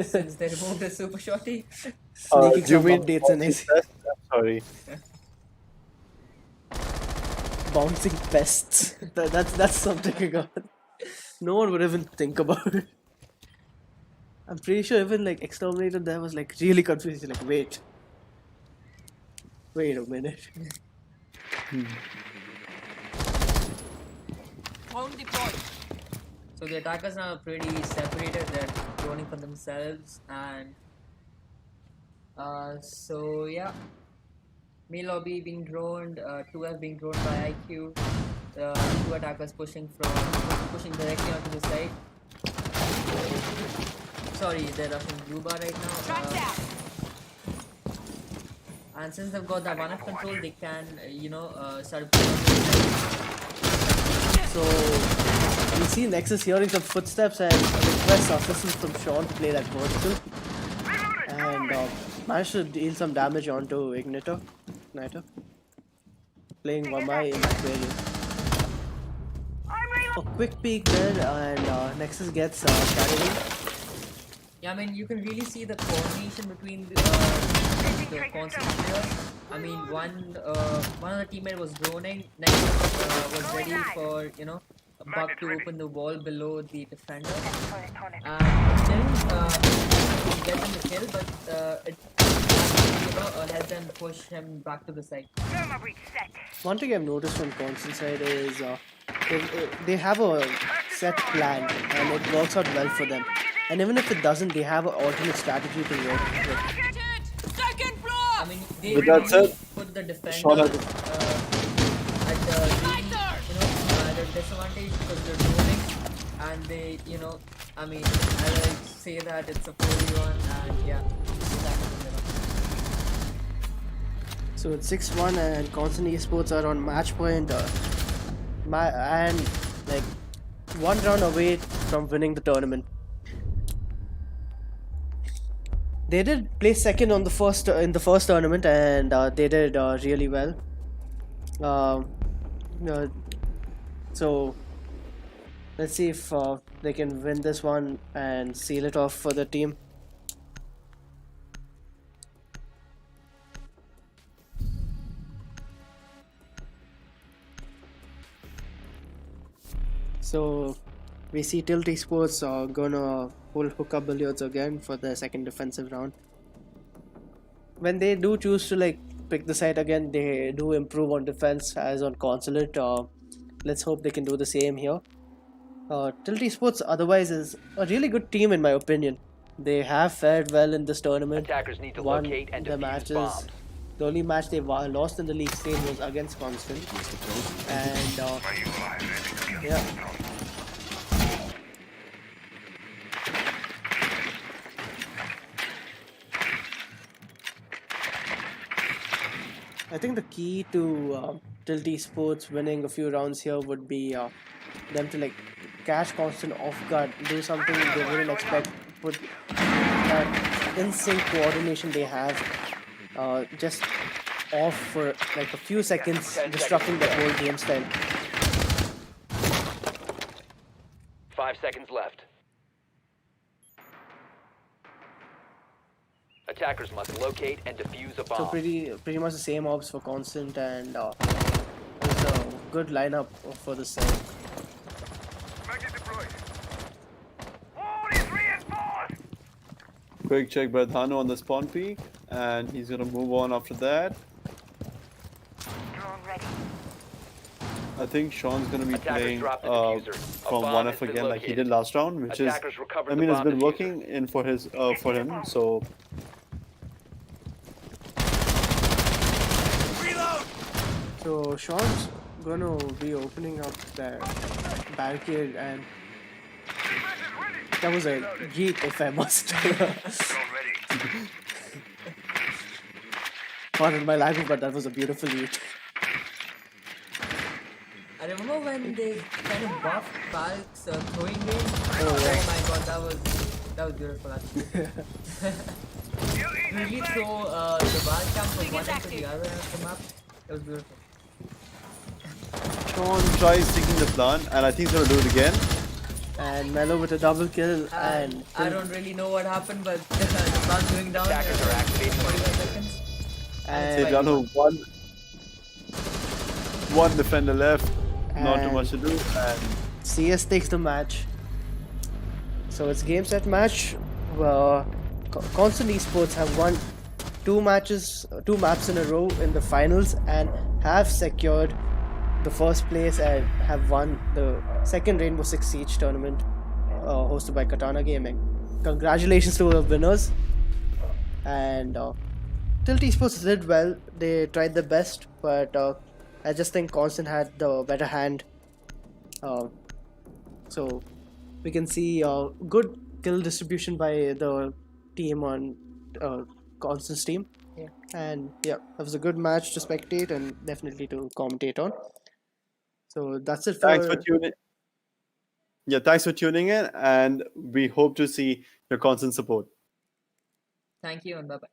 since they removed his super shorty.
Sneaking
do you
some
mean
updates and AC.
Sorry.
Bouncing pests. That's something I got. No one would even think about it. I'm pretty sure even like Exterminator there was like really confused. He's like, wait a minute.
Drone deployed. So the attackers now are pretty separated. They're droning for themselves, and so yeah, main lobby being droned, 2F being droned by IQ. 2 attackers pushing directly onto the side. Sorry, they're rushing blue bar right now. And since they've got that 1F control, they can start pushing on the side.
So we see Nexus hearing some footsteps and requests assistance from Sean to play that vertical, and managed to deal some damage onto Igniter, playing Wamai in that variant. A quick peek there, and Nexus gets Shadowing.
Yeah, I mean, you can really see the coordination between the constant players. I mean, one of the teammates was droning, next was ready for a bug to open the wall below the defender, and didn't get him the kill, but it helped them push him back to the side.
One thing I've noticed from Constant side is they have a set plan and it works out well for them. And even if it doesn't, they have an alternate strategy to work with.
I mean, they
With that
really
said,
put the
Sean
defenders
has
at the really, the disadvantage because they're droning, and they, I mean, I like say that it's a 4v1, and yeah,
So it's 6-1 and Constant Esports are on match point. And like one round away from winning the tournament. They did place second on the first in the first tournament, and they did really well. Um, uh, so let's see if they can win this one and seal it off for the team. So we see Tilt Esports gonna pull hookup billiards again for the second defensive round. When they do choose to like pick the side again, they do improve on defense as on Consulate. Let's hope they can do the same here. Tilt Esports otherwise is a really good team in my opinion. They have fared well in this tournament.
Attackers need to
Won
locate and
the
defuse
matches.
bombs.
The only match they lost in the league stage was against Constant. And yeah. I think the key to Tilt Esports winning a few rounds here would be them to like catch Constant off guard, do something they wouldn't expect, put that in sync coordination they have just off for like a few seconds,
10
disrupting the whole game style.
5 seconds left. Attackers must locate and defuse a bomb.
So pretty much the same ops for Constant, and it's a good lineup for this side.
Magnet deployed. Wall is reinforced.
quick check by Dhanu on the spawn peak, and he's gonna move on after that.
Drone ready.
I think Sean's gonna be
Attackers
playing
dropped the diffuser. A
from
bomb
1F
has been
again like he
located.
did last round, which is,
Attackers recovered
I
the
mean, it's
bomb
been
diffuser.
working in for his for him. So
Reload!
So Sean's gonna be opening up the barricade, and that was a yeet if I must.
Drone ready.
Pardon my language, but that was a beautiful yeet.
I remember when they kind of buffed Falk's throwing game.
yeah.
Oh my god, that was beautiful actually. Really throw the ball jump from one end to the other end of the map. That was beautiful.
Sean tries taking the plan, and I think he's gonna do it again.
And Mello with a double kill, and
I don't really know what happened, but the plan's going down.
Attackers are activating the
41 seconds.
and,
Right.
Dhanu, one defender left, not too
And-
much to do, and
CS takes the match. So it's game set match. Constant Esports have won two maps in a row in the finals, and have secured the first place and have won the second Rainbow Six Siege tournament hosted by Catana Gaming. Congratulations to the winners. And Tilt Esports did well. They tried their best, but I just think Constant had the better hand. So we can see good kill distribution by the team on Constant's team.
Yeah.
And yeah, that was a good match to spectate and definitely to commentate on. So that's it for.
thanks for tuning. Yeah, thanks for tuning in, and we hope to see your constant support.
Thank you and bye bye.